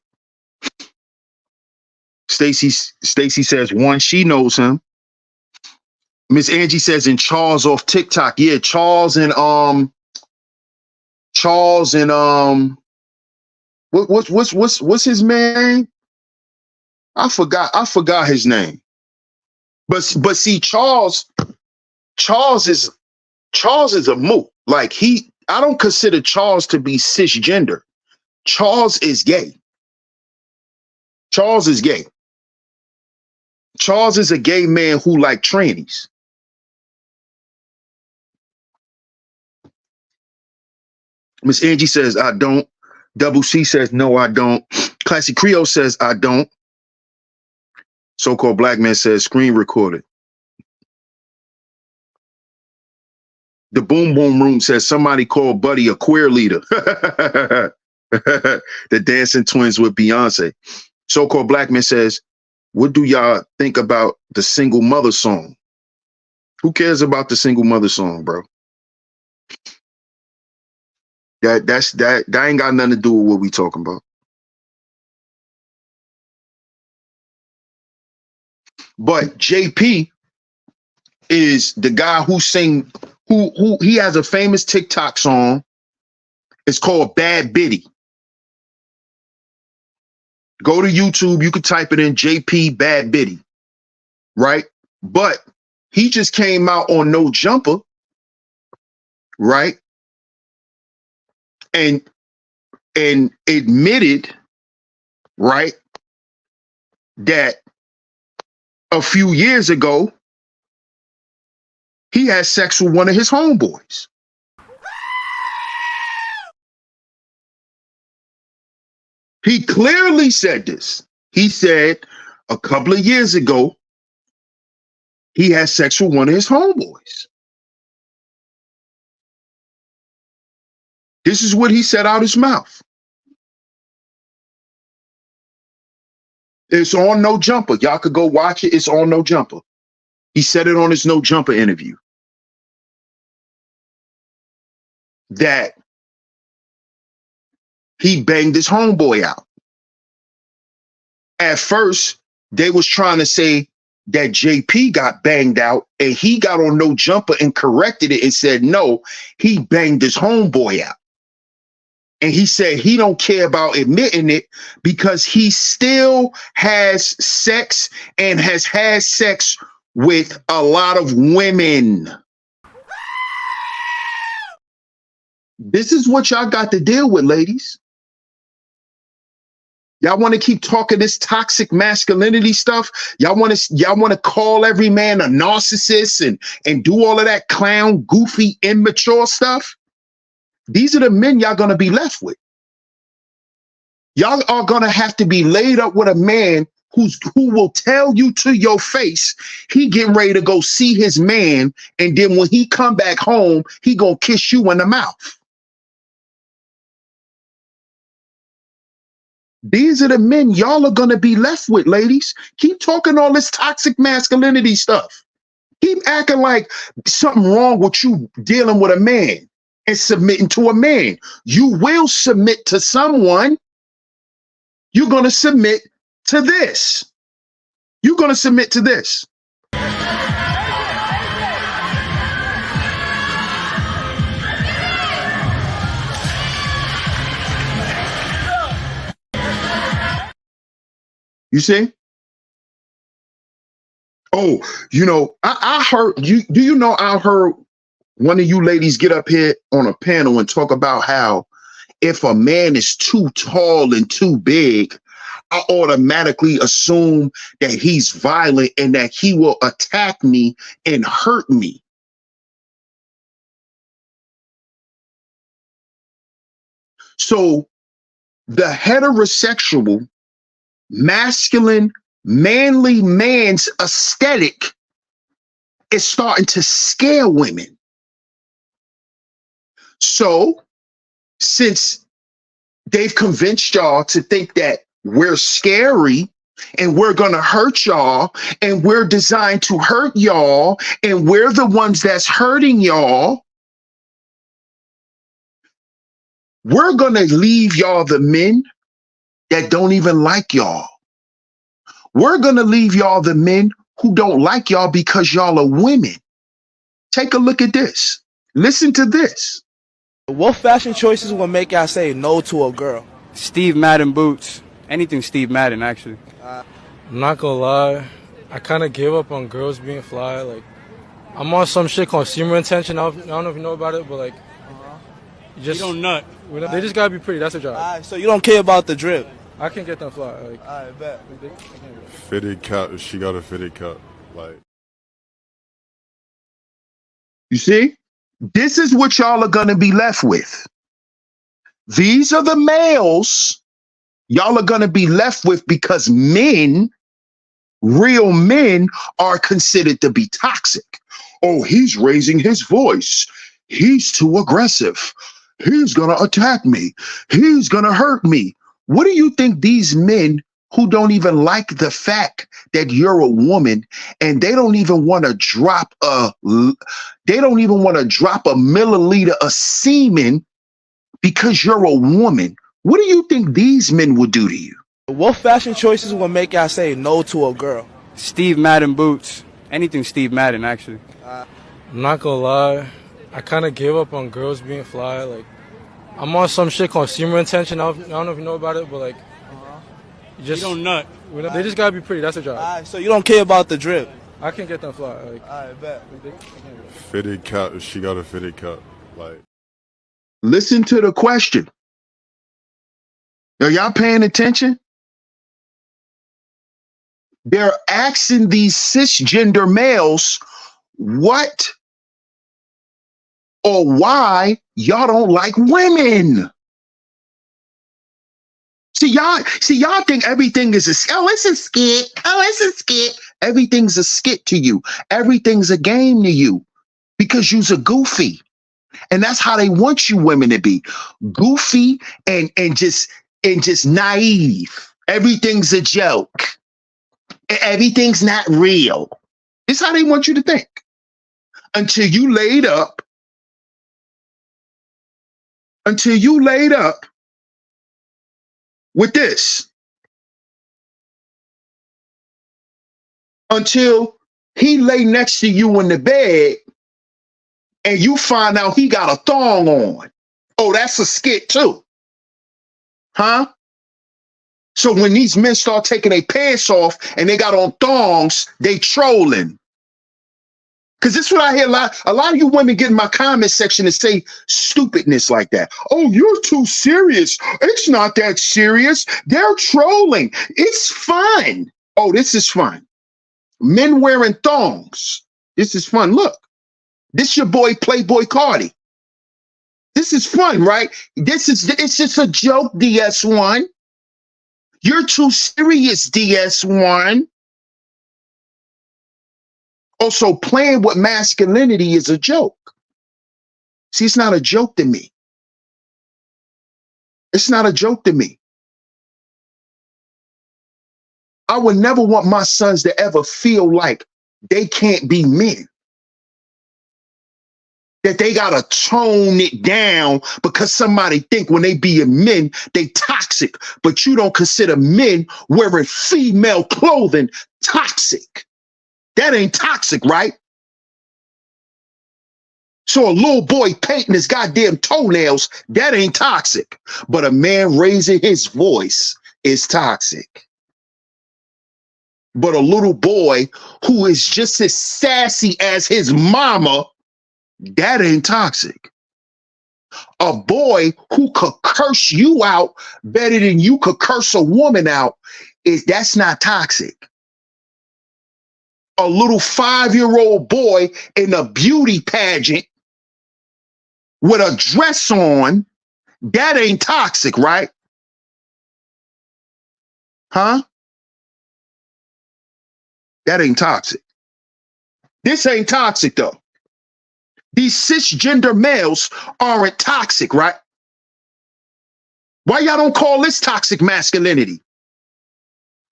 Stacy says, one, she knows him. Miss Angie says, and Charles off TikTok. Yeah, Charles and what's his name? I forgot his name. But see, Charles is a mook. Like I don't consider Charles to be cisgender. Charles is gay. Charles is gay. Charles is a gay man who like trannies. Miss Angie says, I don't. Double C says, no, I don't. Classic Creole says, I don't. So-called black man says, screen recorded. The Boom Boom Room says, somebody call Buddy a queer leader. The Dancing Twins with Beyonce. So-called black man says, what do y'all think about the single mother song? Who cares about the single mother song, bro? That ain't got nothing to do with what we talking about. But JP is the guy who he has a famous TikTok song. It's called Bad Biddy. Go to YouTube, you can type it in JP Bad Biddy, right? But he just came out on No Jumper, right? And admitted, right, that a few years ago he had sex with one of his homeboys. He clearly said this. He said a couple of years ago he had sex with one of his homeboys. This is what he said out his mouth. It's on No Jumper. Y'all could go watch it. It's on No Jumper. He said it on his No Jumper interview. That he banged his homeboy out. At first, they was trying to say that JP got banged out, and he got on No Jumper and corrected it and said, no, he banged his homeboy out. And he said he don't care about admitting it because he still has sex and has had sex with a lot of women. This is what y'all got to deal with, ladies. Y'all want to keep talking this toxic masculinity stuff. Y'all want to call every man a narcissist and do all of that clown, goofy, immature stuff. These are the men y'all gonna be left with. Y'all are gonna have to be laid up with a man who will tell you to your face he getting ready to go see his man, and then when he come back home, he gonna kiss you in the mouth. These are the men y'all are gonna be left with, ladies. Keep talking all this toxic masculinity stuff. Keep acting like something wrong with you dealing with a man and submitting to a man. You will submit to someone. You're going to submit to this. You're going to submit to this. You see? Oh, you know, I heard you. Do you know I heard one of you ladies get up here on a panel and talk about how if a man is too tall and too big, I automatically assume that he's violent and that he will attack me and hurt me. So the heterosexual, masculine, manly man's aesthetic is starting to scare women. So since they've convinced y'all to think that we're scary and we're going to hurt y'all and we're designed to hurt y'all and we're the ones that's hurting y'all, we're going to leave y'all the men that don't even like y'all. We're going to leave y'all the men who don't like y'all because y'all are women. Take a look at this. Listen to this. What fashion choices will make y'all say no to a girl? Steve Madden boots. Anything Steve Madden, actually. I'm not gonna lie, I kind of gave up on girls being fly. Like, I'm on some shit called consumer intention. I don't know if you know about it, but like, You don't nut. they just gotta be pretty. That's their job. Alright, so you don't care about the drip? I can get them fly. Like, Alright, bet. Fitted cap. She got a fitted cap. Like, You see? This is what y'all are going to be left with. These are the males y'all are going to be left with because men, real men, are considered to be toxic. Oh, he's raising his voice. He's too aggressive. He's going to attack me. He's going to hurt me. What do you think these men who don't even like the fact that you're a woman and they don't even want to drop a milliliter of semen because you're a woman? What do you think these men would do to you? What fashion choices will make y'all say no to a girl? Steve Madden boots. Anything Steve Madden, actually. I'm not gonna lie, I kind of gave up on girls being fly. Like, I'm on some shit called consumer intention. I don't know if you know about it, but like, You don't nut. they just gotta be pretty. That's a job. Alright, so you don't care about the drip? I can get them fly. Like, Alright, bet. Fitted cap. She got a fitted cap. Like, Listen to the question. Are y'all paying attention? They're asking these cisgender males what or why y'all don't like women. See, y'all think everything is it's a skit. Oh, it's a skit. Everything's a skit to you. Everything's a game to you because you's a goofy. And that's how they want you women to be. Goofy and just naive. Everything's a joke. Everything's not real. It's how they want you to think. Until you laid up with this. Until he lay next to you in the bed and you find out he got a thong on. Oh, that's a skit too. Huh? So when these men start taking their pants off and they got on thongs, they trolling. Because this is what I hear a lot of you women get in my comment section and say stupidness like that. Oh, you're too serious. It's not that serious. They're trolling. It's fun. Oh, this is fun. Men wearing thongs. This is fun. Look, this your boy Playboy Cardi. This is fun, right? It's just a joke, DS1. You're too serious, DS1. Also, playing with masculinity is a joke. See, it's not a joke to me. It's not a joke to me. I would never want my sons to ever feel like they can't be men. That they gotta tone it down because somebody think when they be a men, they toxic. But you don't consider men wearing female clothing toxic. That ain't toxic, right? So a little boy painting his goddamn toenails, that ain't toxic. But a man raising his voice is toxic. But a little boy who is just as sassy as his mama, that ain't toxic. A boy who could curse you out better than you could curse a woman out, that's not toxic. A little 5-year-old boy in a beauty pageant with a dress on, that ain't toxic, right? Huh? That ain't toxic. This ain't toxic, though. These cisgender males aren't toxic, right? Why y'all don't call this toxic masculinity?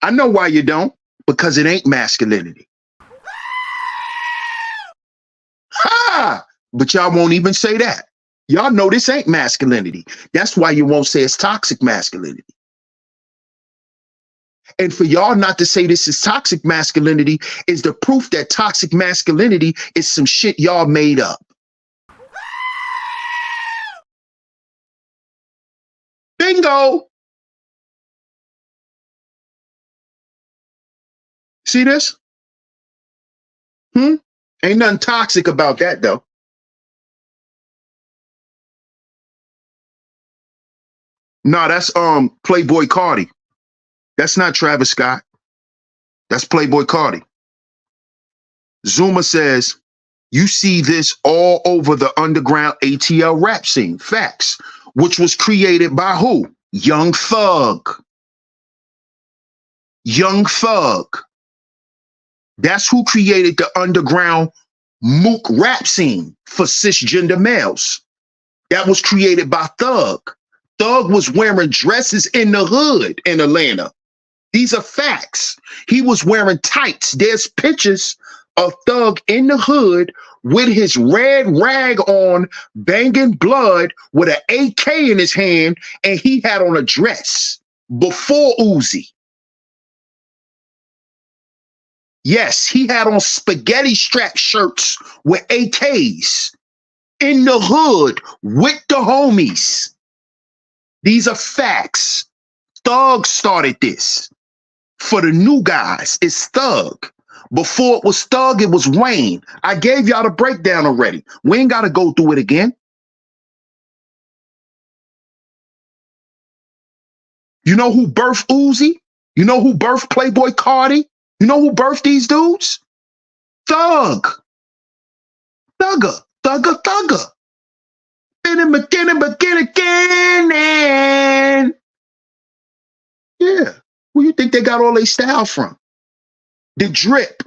I know why you don't, because it ain't masculinity. Ha! But y'all won't even say that. Y'all know this ain't masculinity. That's why you won't say it's toxic masculinity. And for y'all not to say this is toxic masculinity is the proof that toxic masculinity is some shit y'all made up. Bingo! See this? Ain't nothing toxic about that, though. No, that's Playboy Cardi. That's not Travis Scott. That's Playboy Cardi. Zuma says, you see this all over the underground ATL rap scene. Facts. which was created by who? Young Thug. Young Thug. That's who created the underground mook rap scene for cisgender males. That was created by Thug. Thug was wearing dresses in the hood in Atlanta. These are facts. He was wearing tights. There's pictures of Thug in the hood with his red rag on, banging blood with an AK in his hand, and he had on a dress before Uzi. Yes, he had on spaghetti strap shirts with AKs in the hood with the homies. These are facts. Thug started this. For the new guys, it's Thug. Before it was Thug, it was Wayne. I gave y'all the breakdown already. We ain't got to go through it again. You know who birthed Uzi? You know who birthed Playboy Cardi? You know who birthed these dudes? Thug. Thugger. Thugger. Thugger. Beginning. Yeah. Where you think they got all their style from? The drip.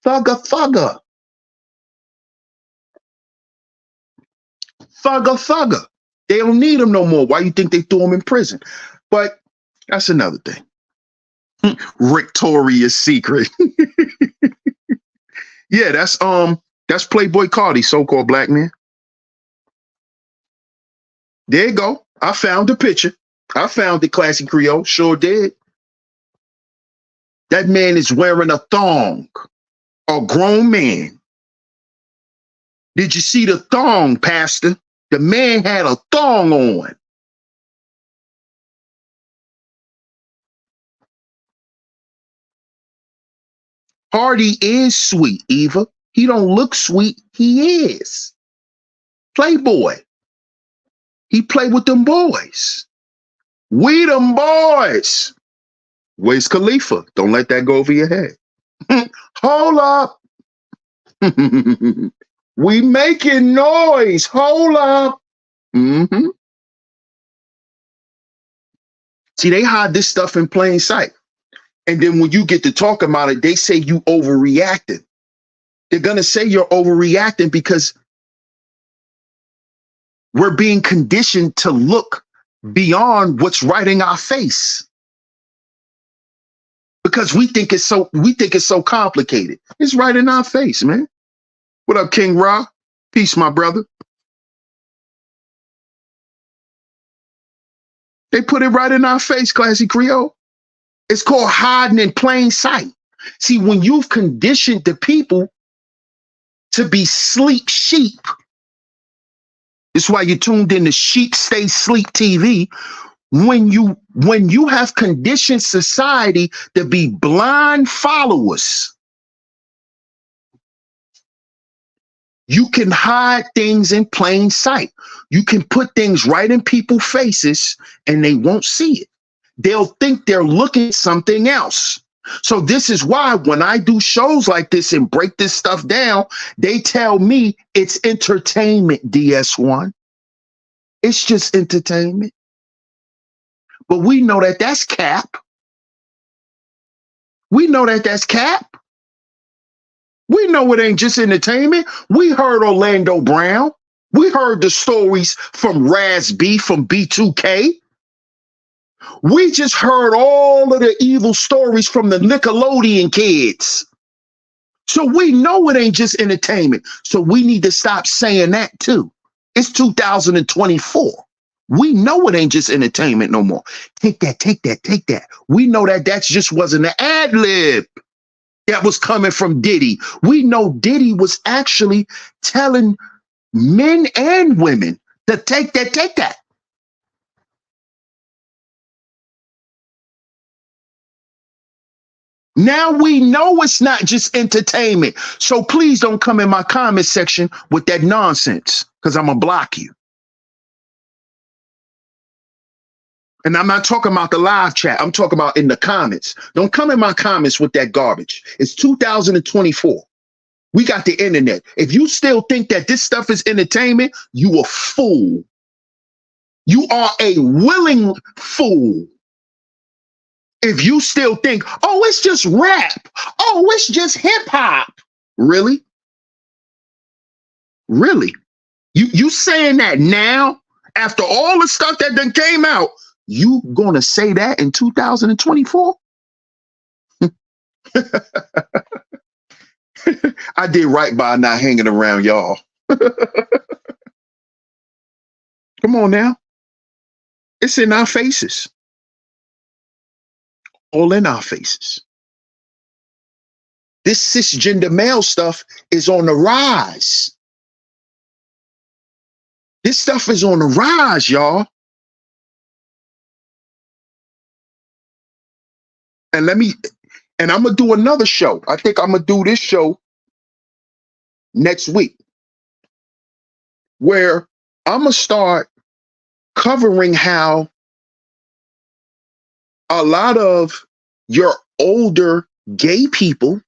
Thugger. Thugger. Thugger. Thugger. They don't need them no more. Why you think they threw him in prison? But that's another thing. Victoria's Secret. Yeah, that's Playboy Cardi, so-called black man. There you go. I found the picture. I found the Classic Creole. Sure did. That man is wearing a thong. A grown man. Did you see the thong, Pastor? The man had a thong on. Hardy is sweet, Eva. He don't look sweet. He is. Playboy. He play with them boys. We them boys. Where's Khalifa? Don't let that go over your head. Hold up. We making noise. Hold up. Mm-hmm. See, they hide this stuff in plain sight. And then when you get to talk about it, they say you overreacting. They're going to say you're overreacting because we're being conditioned to look beyond what's right in our face. Because we think it's so complicated. It's right in our face, man. What up, King Ra? Peace, my brother. They put it right in our face, Classic Creole. It's called hiding in plain sight. See, when you've conditioned the people to be sleep sheep, this is why you tuned in to SHEEPSTAYSLEEPTV. When you have conditioned society to be blind followers, you can hide things in plain sight. You can put things right in people's faces and they won't see it. They'll think they're looking at something else. So this is why when I do shows like this and break this stuff down, they tell me it's entertainment, DS1. It's just entertainment. But we know that that's cap. We know that that's cap. We know it ain't just entertainment. We heard Orlando Brown. We heard the stories from Raz B from B2K. We just heard all of the evil stories from the Nickelodeon kids. So we know it ain't just entertainment. So we need to stop saying that too. It's 2024. We know it ain't just entertainment no more. Take that, take that, take that. We know that just wasn't an ad lib that was coming from Diddy. We know Diddy was actually telling men and women to take that, take that. Now we know it's not just entertainment. So please don't come in my comment section with that nonsense because I'm going to block you. And I'm not talking about the live chat. I'm talking about in the comments. Don't come in my comments with that garbage. It's 2024. We got the internet. If you still think that this stuff is entertainment, you a fool. You are a willing fool if you still think, oh, it's just rap. Oh, it's just hip hop. Really? Really? You saying that now, after all the stuff that done came out, you gonna say that in 2024? I did right by not hanging around y'all. Come on now. It's in our faces. All in our faces. This cisgender male stuff is on the rise. This stuff is on the rise, y'all. And I'm gonna do another show. I think I'm gonna do this show next week, where I'm gonna start covering how a lot of your older gay people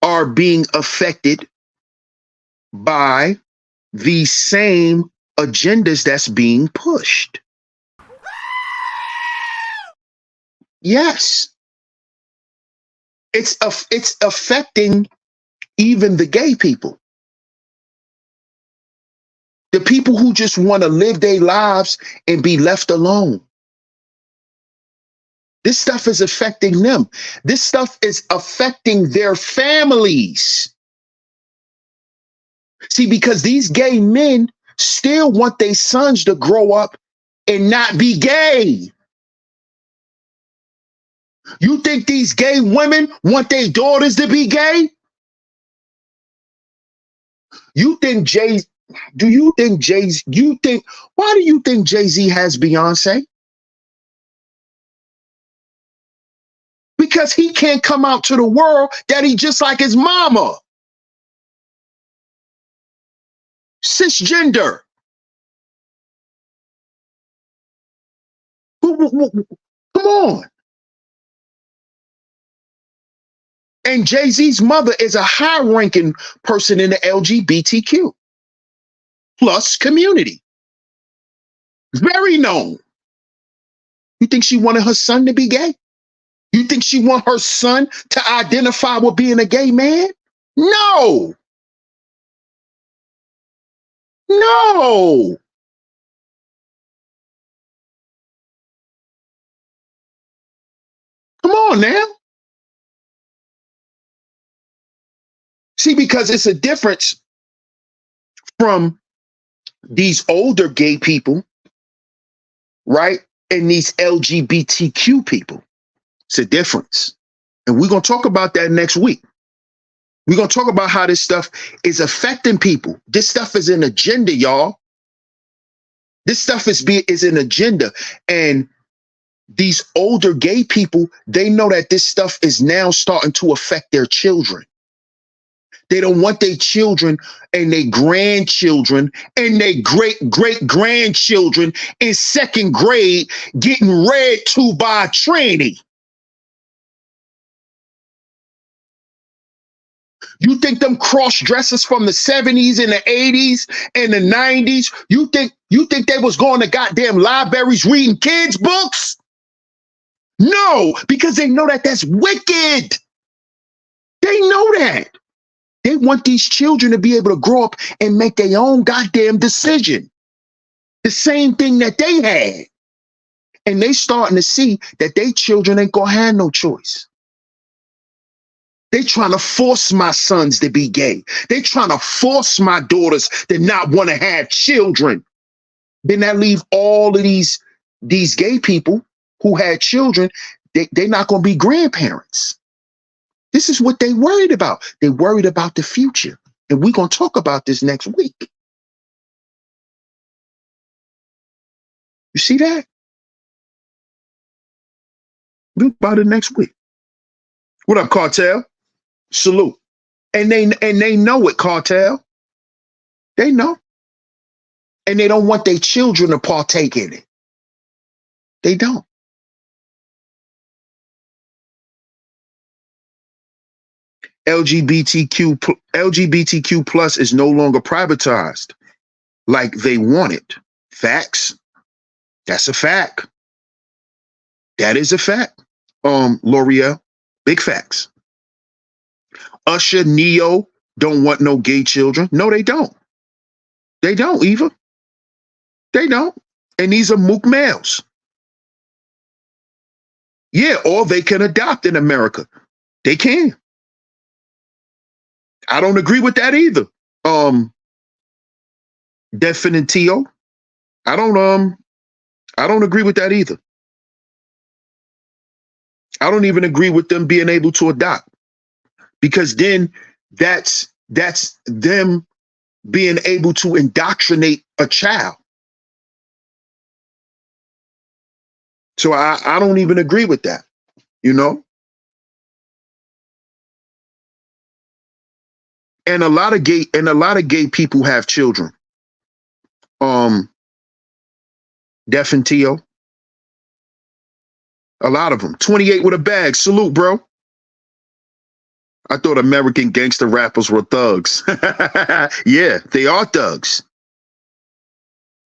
are being affected by the same agendas that's being pushed. Yes. It's affecting even the gay people. The people who just want to live their lives and be left alone. This stuff is affecting them. This stuff is affecting their families. See, because these gay men still want their sons to grow up and not be gay. You think these gay women want their daughters to be gay? You think why do you think Jay-Z has Beyonce? Because he can't come out to the world that he just like his mama. Cisgender. Come on. And Jay-Z's mother is a high-ranking person in the LGBTQ plus community. Very known. You think she wanted her son to be gay? You think she want her son to identify with being a gay man? No. No. Come on now. See, because it's a difference from these older gay people, right? And these LGBTQ people. It's a difference. And we're going to talk about that next week. We're going to talk about how this stuff is affecting people. This stuff is an agenda, y'all. This stuff is an agenda. And these older gay people, they know that this stuff is now starting to affect their children. They don't want their children and their grandchildren and their great-great-grandchildren in second grade getting read to by a tranny. You think them cross-dressers from the 70s and the 80s and the 90s, you think they was going to goddamn libraries reading kids' books? No, because they know that that's wicked. They know that. They want these children to be able to grow up and make their own goddamn decision. The same thing that they had. And they starting to see that they children ain't gonna have no choice. They trying to force my sons to be gay. They trying to force my daughters to not want to have children. Then that leave all of these gay people who had children, they're not going to be grandparents. This is what they worried about. They worried about the future. And we're going to talk about this next week. You see that? We'll talk about it next week. What up, Cartel? Salute. And they know it, Cartel. They know. And they don't want their children to partake in it. They don't. LGBTQ plus is no longer privatized like they want it. Facts. That's a fact. That is a fact. L'Oreal, big facts. Usher, Neo don't want no gay children. No, they don't. They don't, Eva. They don't. And these are mook males. Yeah, or they can adopt in America. They can. I don't agree with that either. Definitio. I don't agree with that either. I don't even agree with them being able to adopt, because then that's them being able to indoctrinate a child. So I don't even agree with that, you know? And a lot of gay people have children. Deaf and Tio. A lot of them. 28 with a bag. Salute, bro. I thought American gangster rappers were thugs. Yeah, they are thugs.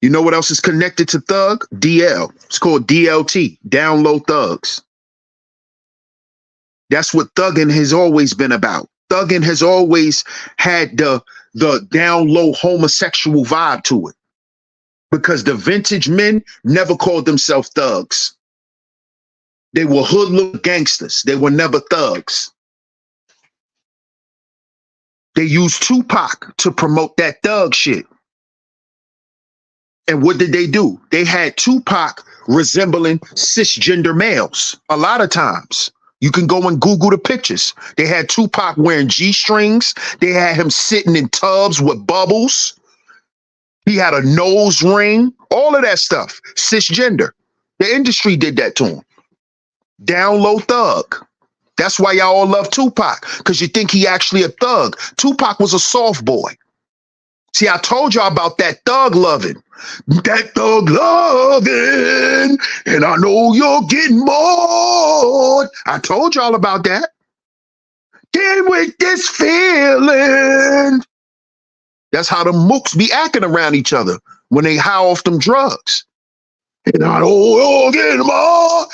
You know what else is connected to thug? DL. It's called DLT, down low thugs. That's what thugging has always been about. Thugging has always had the down low homosexual vibe to it, because the vintage men never called themselves thugs. They were hoodlum gangsters. They were never thugs. They used Tupac to promote that thug shit. And what did they do? They had Tupac resembling cisgender males a lot of times. You can go and Google the pictures. They had Tupac wearing G-strings. They had him sitting in tubs with bubbles. He had a nose ring, all of that stuff. Cisgender. The industry did that to him. Down low thug. That's why y'all all love Tupac, because you think he actually a thug. Tupac was a soft boy. See, I told y'all about that thug loving. That thug loving, and I know you're getting bored. I told y'all about that. Get with this feeling. That's how the mooks be acting around each other when they high off them drugs. And I know you're getting bored.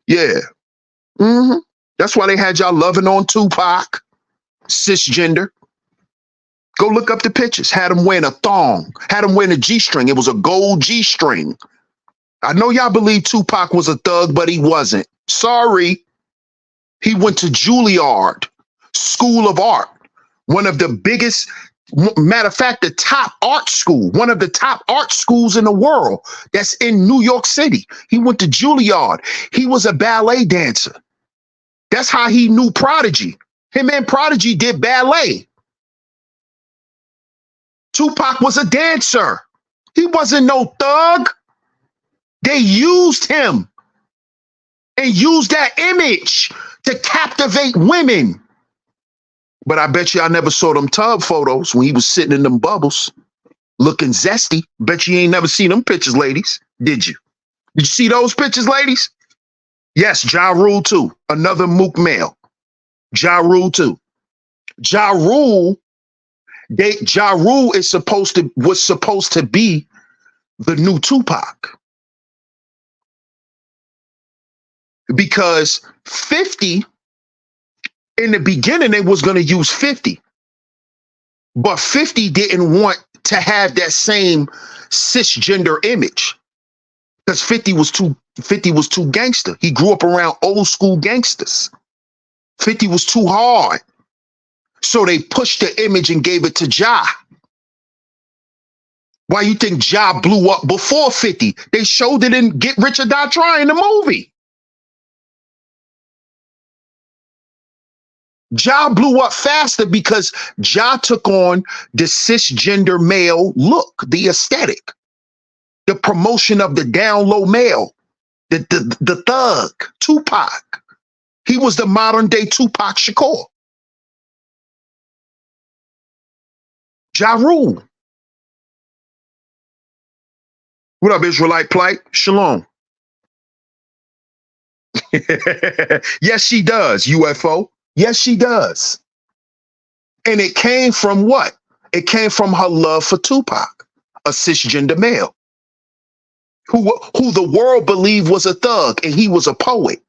Yeah. Mm-hmm. That's why they had y'all loving on Tupac, cisgender. Go look up the pictures. Had him wearing a thong. Had him wearing a G-string. It was a gold G-string. I know y'all believe Tupac was a thug, but he wasn't. Sorry. He went to Juilliard School of Art. One of the biggest, matter of fact, the top art school. One of the top art schools in the world. That's in New York City. He went to Juilliard. He was a ballet dancer. That's how he knew Prodigy. Him and Prodigy did ballet. Tupac was a dancer. He wasn't no thug. They used him and used that image to captivate women. But I bet you I never saw them tub photos when he was sitting in them bubbles, looking zesty. Bet you ain't never seen them pictures, ladies. Did you? Did you see those pictures, ladies? Yes, Ja Rule too. Another mook male. Ja Rule too. Ja Rule was supposed to be the new Tupac, because 50 in the beginning they was going to use 50, but 50 didn't want to have that same cisgender image, because 50 was too gangster. He grew up around old school gangsters. 50 was too hard. So they pushed the image and gave it to Ja. Why you think Ja blew up before 50? They showed it in Get Rich or Die Trying, the movie. Ja blew up faster because Ja took on the cisgender male look, the aesthetic, the promotion of the down low male, the thug, Tupac. He was the modern day Tupac Shakur. Ja Rule. What up, Israelite plight? Shalom. Yes, she does, UFO. Yes, she does. And it came from what? It came from her love for Tupac, a cisgender male. who the world believed was a thug, and he was a poet.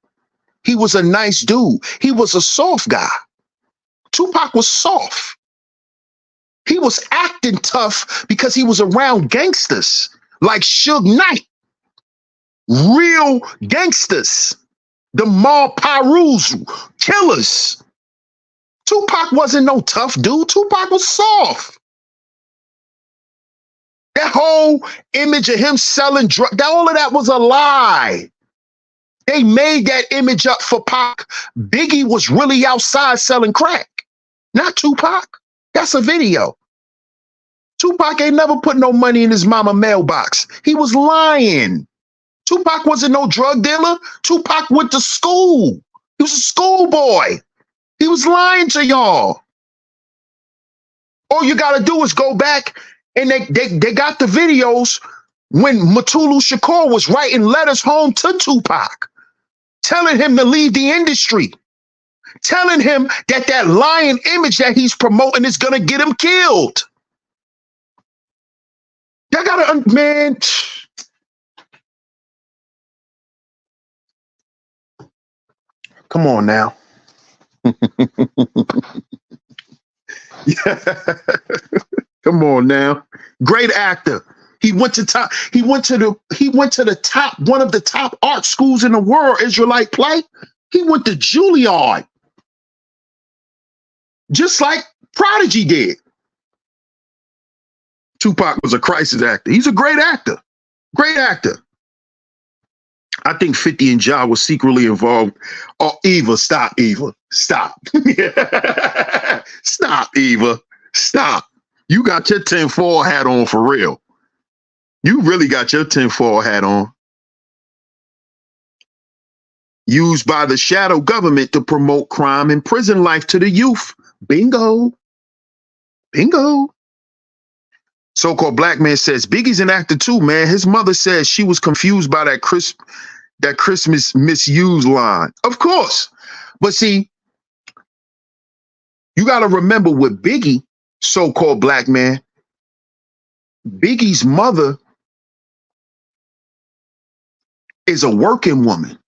He was a nice dude. He was a soft guy. Tupac was soft. He was acting tough because he was around gangsters like Suge Knight, real gangsters, the Mal Pirus, killers. Tupac wasn't no tough dude. Tupac was soft. That whole image of him selling drugs, all of that was a lie. They made that image up for Pac. Biggie was really outside selling crack, not Tupac. That's a video. Tupac ain't never put no money in his mama mailbox. He was lying. Tupac wasn't no drug dealer. Tupac went to school. He was a schoolboy. He was lying to y'all. All you got to do is go back, and they got the videos when Mutulu Shakur was writing letters home to Tupac, telling him to leave the industry, telling him that lying image that he's promoting is going to get him killed. Y'all got to, man. Come on now. Come on now. Great actor. He went to the top, one of the top art schools in the world, Israelite play. He went to Juilliard. Just like Prodigy did. Tupac was a crisis actor. He's a great actor. Great actor. I think 50 and Ja was secretly involved. Oh, Eva, stop, Eva. Stop. Stop, Eva. Stop. You got your tinfoil hat on for real. You really got your tinfoil hat on. Used by the shadow government to promote crime and prison life to the youth. Bingo. Bingo. So-called black man says, Biggie's an actor too, man. His mother says she was confused by that Christmas misuse line. Of course. But see, you got to remember with Biggie, so-called black man, Biggie's mother is a working woman.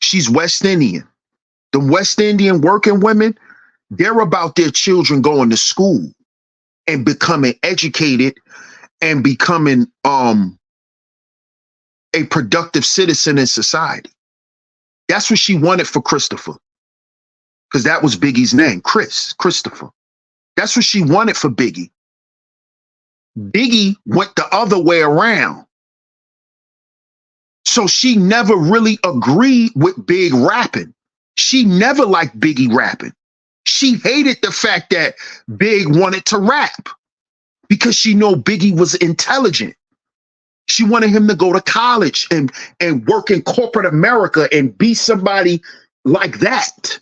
She's West Indian. The West Indian working women, they're about their children going to school and becoming educated and becoming a productive citizen in society. That's what she wanted for Christopher. Because that was Biggie's name, Christopher. That's what she wanted for Biggie. Biggie went the other way around. So she never really agreed with Big rapping. She never liked Biggie rapping. She hated the fact that Big wanted to rap because she knew Biggie was intelligent. She wanted him to go to college and work in corporate America and be somebody like that.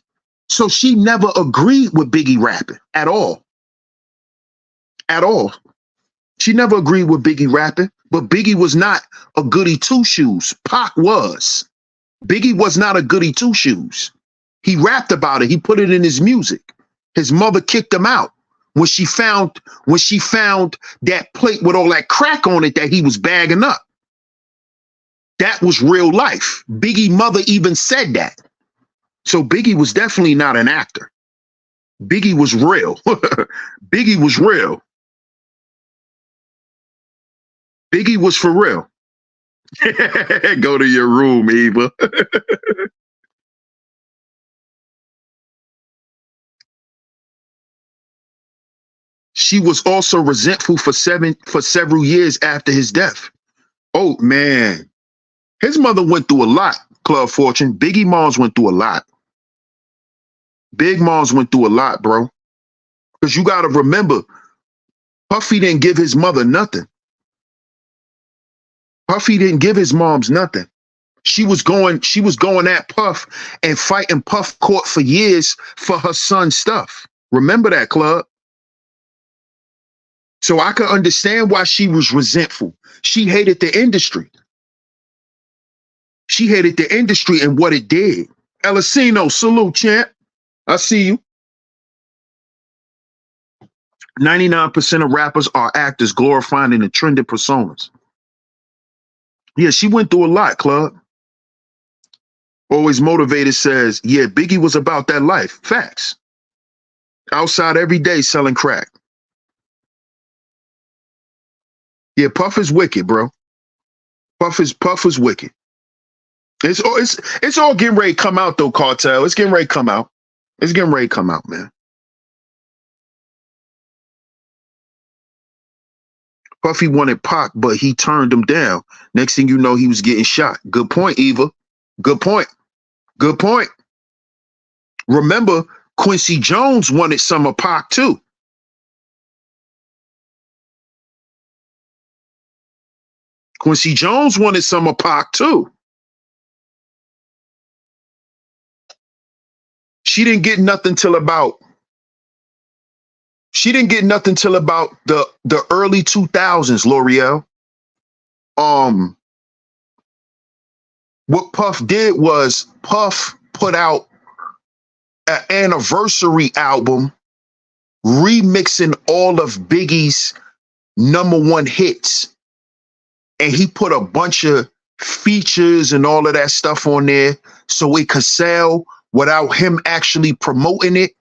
So she never agreed with Biggie rapping at all. At all. She never agreed with Biggie rapping, but Biggie was not a goody two-shoes. Pac was. Biggie was not a goody two-shoes. He rapped about it. He put it in his music. His mother kicked him out when she found that plate with all that crack on it that he was bagging up. That was real life. Biggie's mother even said that. So Biggie was definitely not an actor. Biggie was real. Biggie was real. Biggie was for real. Go to your room, Eva. She was also resentful for several years after his death. Oh, man. His mother went through a lot, Club Fortune. Biggie moms went through a lot. Big moms went through a lot, bro. Because you got to remember, Puffy didn't give his mother nothing. Puffy didn't give his moms nothing. She was going at Puff and fighting Puff court for years for her son's stuff. Remember that, Club? So I can understand why she was resentful. She hated the industry. She hated the industry and what it did. Elisino, salute, champ. I see you. 99% of rappers are actors glorifying and trending personas. Yeah, she went through a lot, Club. Always Motivated says, yeah, Biggie was about that life. Facts. Outside every day selling crack. Yeah, Puff is wicked, bro. Puff is wicked. It's all getting ready to come out though, Cartel. It's getting ready to come out. It's getting ready to come out, man. Puffy wanted Pac, but he turned him down. Next thing you know, he was getting shot. Good point, Eva. Good point. Good point. Remember, Quincy Jones wanted some of Pac too. Quincy Jones wanted some of Pac too. She didn't get nothing till about the early 2000s, L'Oreal. What Puff did was Puff put out an anniversary album remixing all of Biggie's #1 hits. And he put a bunch of features and all of that stuff on there so it could sell without him actually promoting it.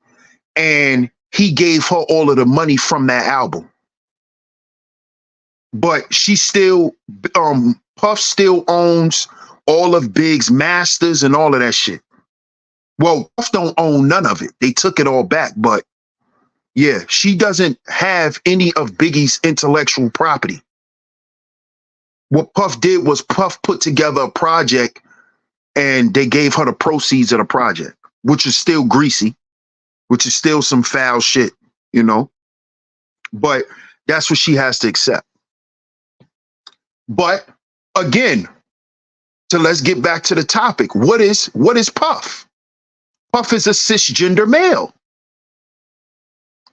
And he gave her all of the money from that album. But she still, Puff still owns all of Big's masters and all of that shit. Well, Puff don't own none of it. They took it all back. But yeah, she doesn't have any of Biggie's intellectual property. What Puff did was Puff put together a project and they gave her the proceeds of the project, which is still greasy, which is still some foul shit, you know? But that's what she has to accept. But again, so let's get back to the topic. What is Puff? Puff is a cisgender male.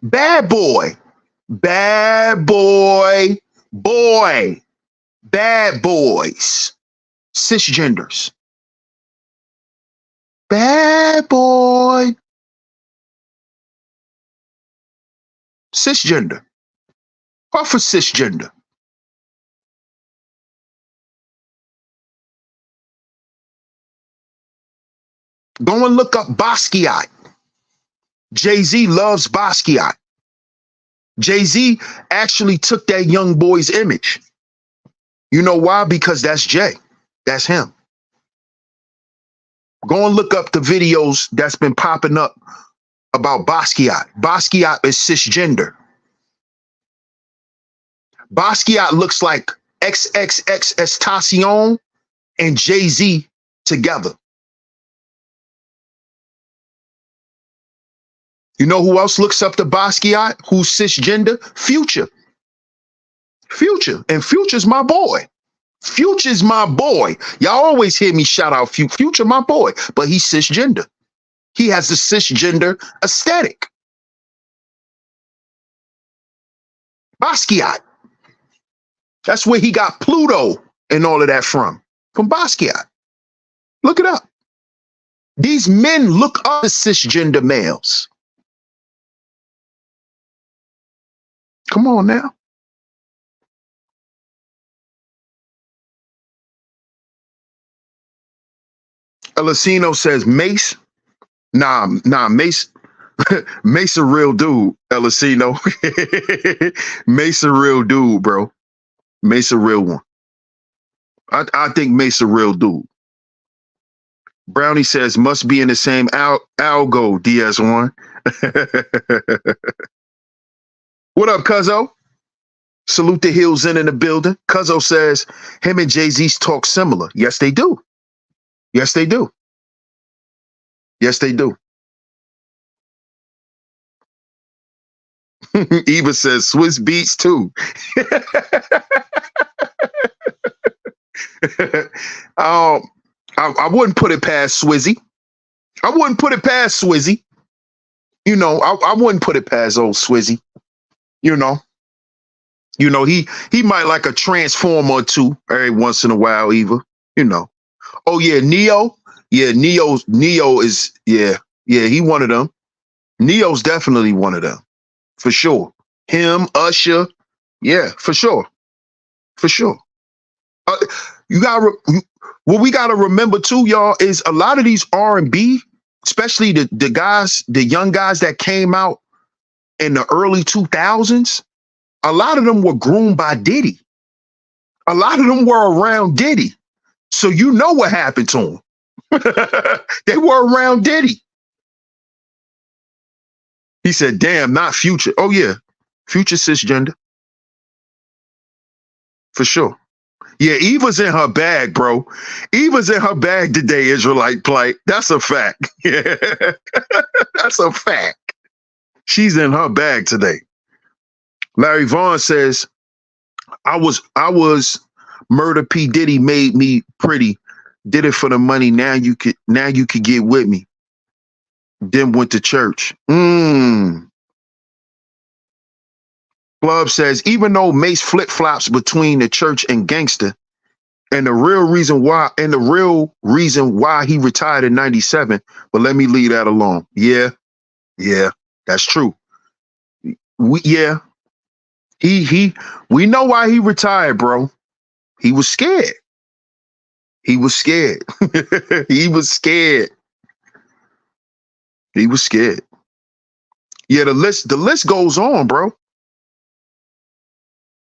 Bad boy. Bad boy. Boy. Bad boys. Cisgenders. Bad boy. Cisgender. Puff is cisgender. Go and look up Basquiat. Jay-Z loves Basquiat. Jay-Z actually took that young boy's image. You know why? Because that's Jay. That's him. Go and look up the videos that's been popping up about Basquiat. Basquiat is cisgender. Basquiat looks like XXXTentacion and Jay-Z together. You know who else looks up to Basquiat? Who's cisgender? Future. Future. And Future's my boy. Future's my boy. Y'all always hear me shout out Future, my boy. But he's cisgender. He has the cisgender aesthetic. Basquiat. That's where he got Pluto and all of that from Basquiat. Look it up. These men look up to cisgender males. Come on now. Elicino says Mace. Nah, Mace. Mace a real dude, Elicino. Mace a real dude, bro. Mace a real one. I think Mace a real dude. Brownie says must be in the same algo, DS1. What up, Cuzzo? Salute the Hills in the building. Cuzzo says him and Jay-Z's talk similar. Yes, they do. Yes, they do. Yes, they do. Eva says Swiss beats too. I wouldn't put it past Swizzy. I wouldn't put it past Swizzy. You know, I wouldn't put it past old Swizzy. You know, he might like a transformer or two every once in a while, Eva. You know. Oh yeah, Neo. Yeah, Neo is he one of them. Neo's definitely one of them. For sure. Him, Usher. Yeah, for sure. For sure. Uh, you got what we got to remember too, y'all, is a lot of these R&B, especially the guys, the young guys that came out in the early 2000s, a lot of them were groomed by Diddy. A lot of them were around Diddy. So you know what happened to them. They were around Diddy. He said, damn, not Future. Oh, yeah. Future cisgender. For sure. Yeah, Eva's in her bag, bro. Eva's in her bag today, Israelite plight. That's a fact. Yeah. That's a fact. She's in her bag today. Larry Vaughn says, I was Murder P. Diddy made me pretty. Did it for the money. Now you could get with me. Then went to church. Club says, even though Mace flip-flops between the church and gangster, and the real reason why he retired in 97, but let me leave that alone. Yeah, that's true. We know why he retired, bro. He was scared. He was scared. He was scared. He was scared. Yeah, the list goes on, bro.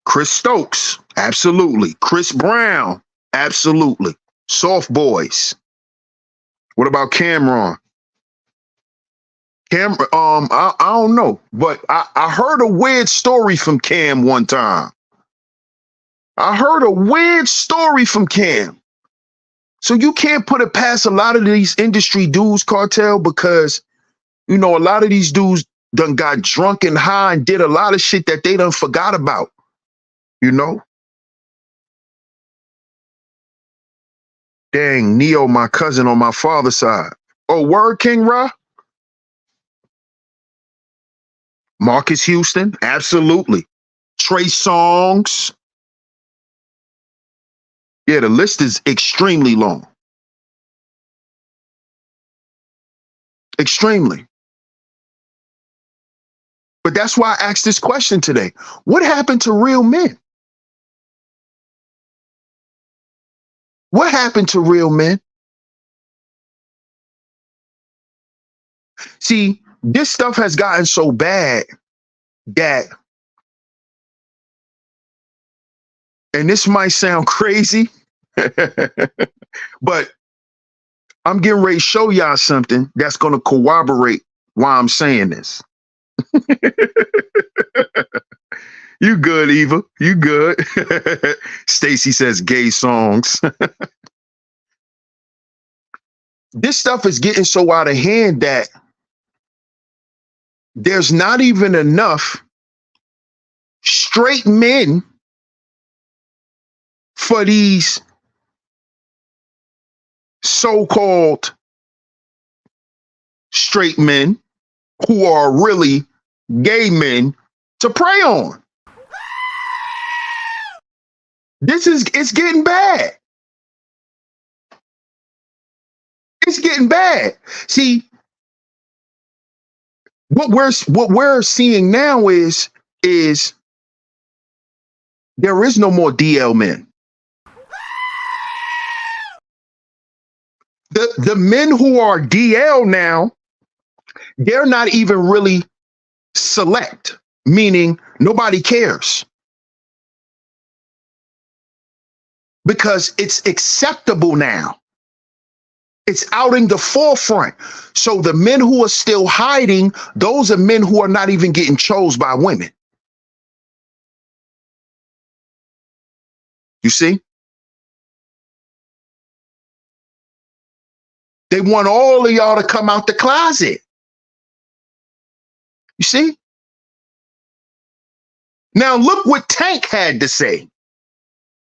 Chris Stokes, absolutely. Chris Brown, absolutely. Soft Boys. What about Cameron? I don't know, but I heard a weird story from Cam one time. I heard a weird story from Cam. So you can't put it past a lot of these industry dudes, Cartel, because, you know, a lot of these dudes done got drunk and high and did a lot of shit that they done forgot about, you know? Dang, Neo, my cousin on my father's side. Oh, word, King Ra? Marcus Houston, absolutely. Trey Songz. Yeah, the list is extremely long. Extremely. But that's why I asked this question today. What happened to real men? What happened to real men? See, this stuff has gotten so bad that, and this might sound crazy, but I'm getting ready to show y'all something that's going to corroborate why I'm saying this. You good, Eva. You good. Stacy says gay songs. This stuff is getting so out of hand that there's not even enough straight men for these so-called straight men who are really gay men to prey on. It's getting bad. It's getting bad. See, what we're seeing now is there is no more DL men. The men who are DL now, they're not even really select, meaning nobody cares. Because it's acceptable now. It's out in the forefront. So the men who are still hiding, those are men who are not even getting chose by women. You see? They want all of y'all to come out the closet. You see? Now look what Tank had to say.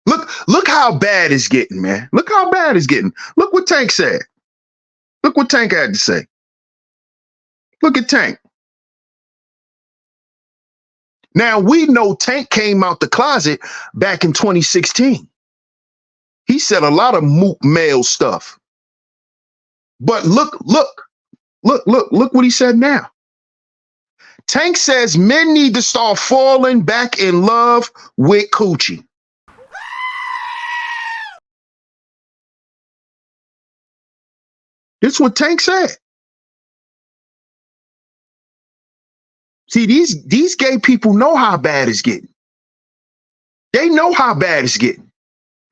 Look how bad it's getting, man. Look how bad it's getting. Look what Tank said. Look what Tank had to say. Look at Tank. Now we know Tank came out the closet back in 2016. He said a lot of moot male stuff. But look what he said now. Tank says men need to start falling back in love with coochie. This is what Tank said. See, these gay people know how bad it's getting. They know how bad it's getting.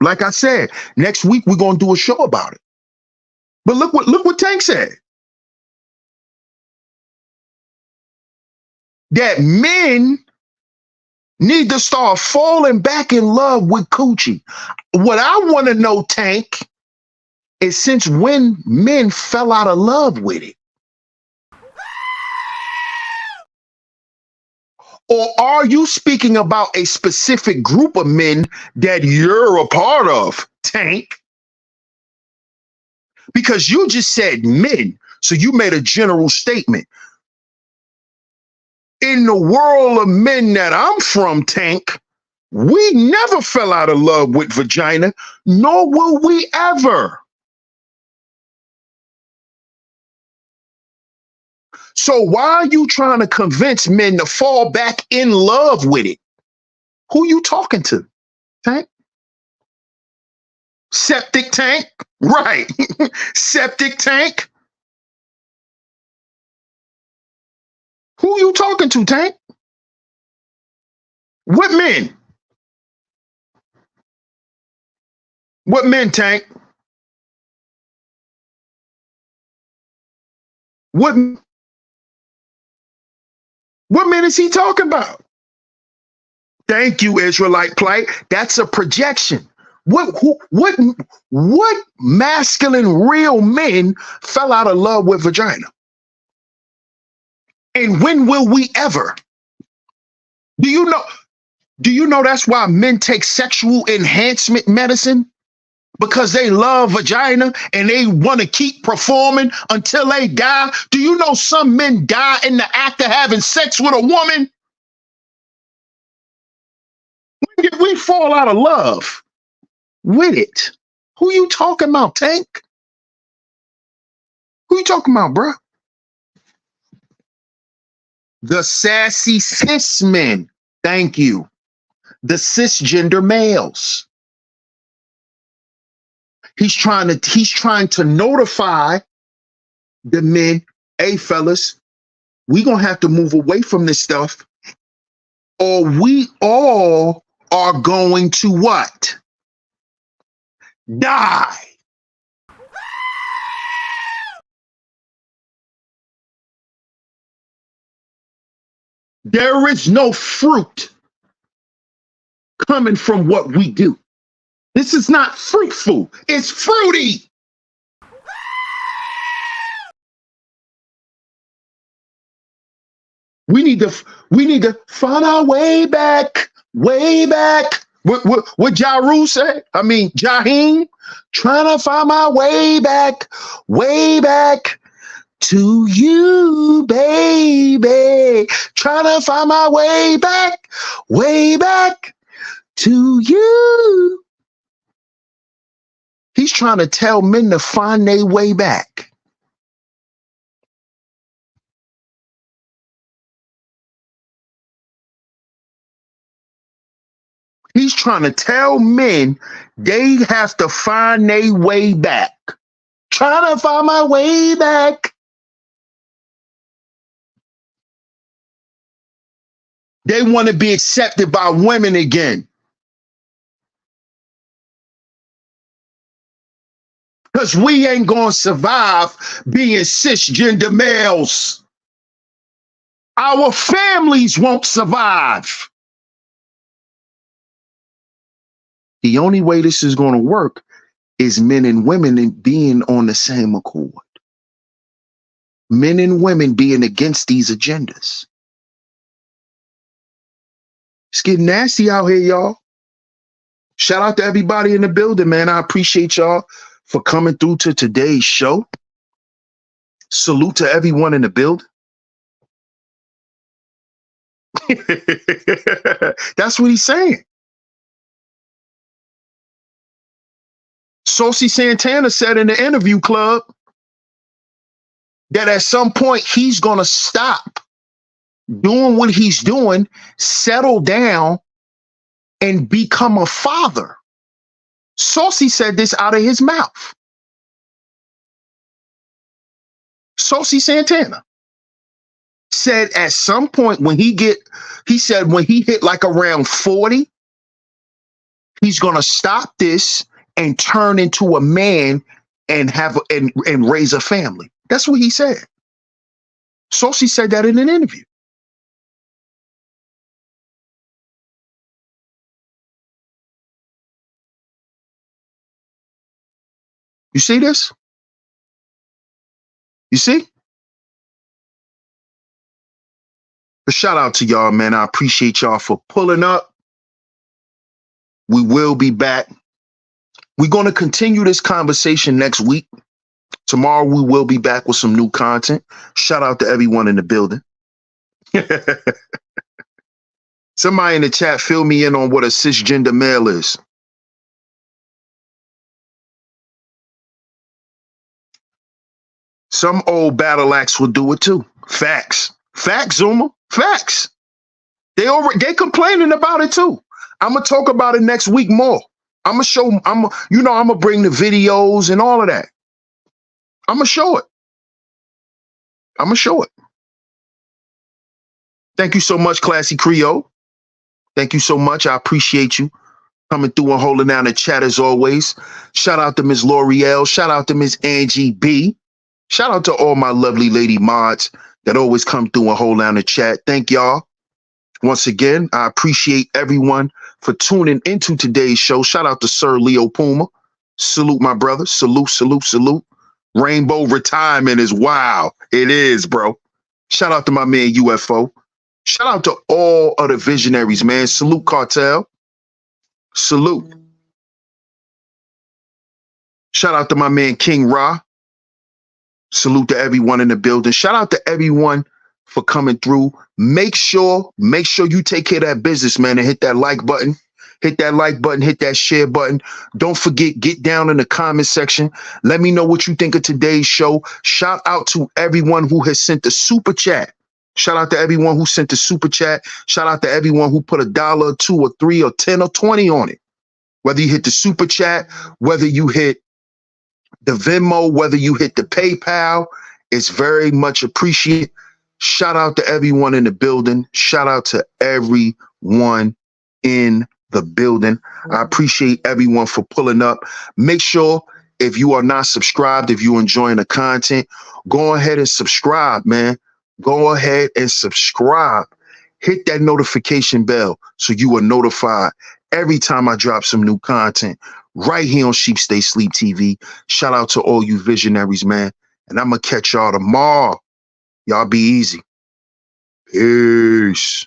Like I said, next week we're gonna do a show about it. But look what Tank said. That men need to start falling back in love with coochie. What I want to know, Tank, is since when men fell out of love with it? Or are you speaking about a specific group of men that you're a part of, Tank? Because you just said men, so you made a general statement. In the world of men that I'm from, Tank, we never fell out of love with vagina, nor will we ever. So why are you trying to convince men to fall back in love with it? Who you talking to, Tank? Septic Tank? Right. Septic Tank? Who you talking to, Tank? What men? What men, Tank? What men is he talking about? Thank you, Israelite plight. That's a projection. What masculine real men fell out of love with vagina? And when will we ever? Do you know that's why men take sexual enhancement medicine? Because they love vagina and they want to keep performing until they die. Do you know some men die in the act of having sex with a woman? When did we fall out of love with it? Who you talking about, Tank? Who you talking about, bruh? The sassy cis men. Thank you. The cisgender males. He's trying to notify the men, hey fellas, we gonna have to move away from this stuff, or we all are going to what? Die. There is no fruit coming from what we do. This is not fruitful. It's fruity. We need to find our way back, way back. What Ja Rule say? I mean, Jaheim, trying to find my way back to you, baby. Trying to find my way back to you. He's trying to tell men to find their way back. He's trying to tell men they have to find their way back. Trying to find my way back. They want to be accepted by women again. Because we ain't going to survive being cisgender males. Our families won't survive. The only way this is going to work is men and women being on the same accord. Men and women being against these agendas. It's getting nasty out here, y'all. Shout out to everybody in the building, man. I appreciate y'all for coming through to today's show. Salute to everyone in the building. That's what he's saying. Saucy Santana said in the interview club that at some point he's going to stop doing what he's doing, settle down, and become a father. Saucy said this out of his mouth. Saucy Santana said at some point when he said when he hit like around 40, he's gonna stop this and turn into a man and and raise a family. That's what he said. Saucy said that in an interview. You see this? You see? A shout out to y'all, man. I appreciate y'all for pulling up. We will be back. We're going to continue this conversation next week. Tomorrow we will be back with some new content. Shout out to everyone in the building. Somebody in the chat, fill me in on what a cisgender male is. Some old battle axe will do it too. Facts. Facts, Zuma. Facts. They complaining about it too. I'm gonna talk about it next week more. I'm gonna bring the videos and all of that. I'm gonna show it. Thank you so much, Classy Creole. Thank you so much. I appreciate you coming through and holding down the chat as always. Shout out to Ms. L'Oreal. Shout out to Ms. Angie B. Shout out to all my lovely lady mods that always come through and hold down the chat. Thank y'all. Once again, I appreciate everyone for tuning into today's show. Shout out to Sir Leo Puma. Salute, my brother. Salute, salute, salute. Rainbow retirement is wow. It is, bro. Shout out to my man UFO. Shout out to all other visionaries, man. Salute, Cartel. Salute. Shout out to my man King Ra. Salute to everyone in the building. Shout out to everyone for coming through. Make sure you take care of that business, man, and hit that like button. Hit that like button, hit that share button. Don't forget, get down in the comment section. Let me know what you think of today's show. Shout out to everyone who has sent the super chat. Shout out to everyone who sent the super chat. Shout out to everyone who put $1, $2, or $3, or 10, or 20 on it. Whether you hit the super chat, whether you hit the Venmo, whether you hit the PayPal, it's very much appreciated. Shout out to everyone in the building. Shout out to everyone in the building. I appreciate everyone for pulling up. Make sure if you are not subscribed, if you're enjoying the content, go ahead and subscribe, man. Go ahead and subscribe. Hit that notification bell so you are notified every time I drop some new content right here on Sheep Stay Sleep TV. Shout out to all you visionaries, man. And I'm going to catch y'all tomorrow. Y'all be easy. Peace.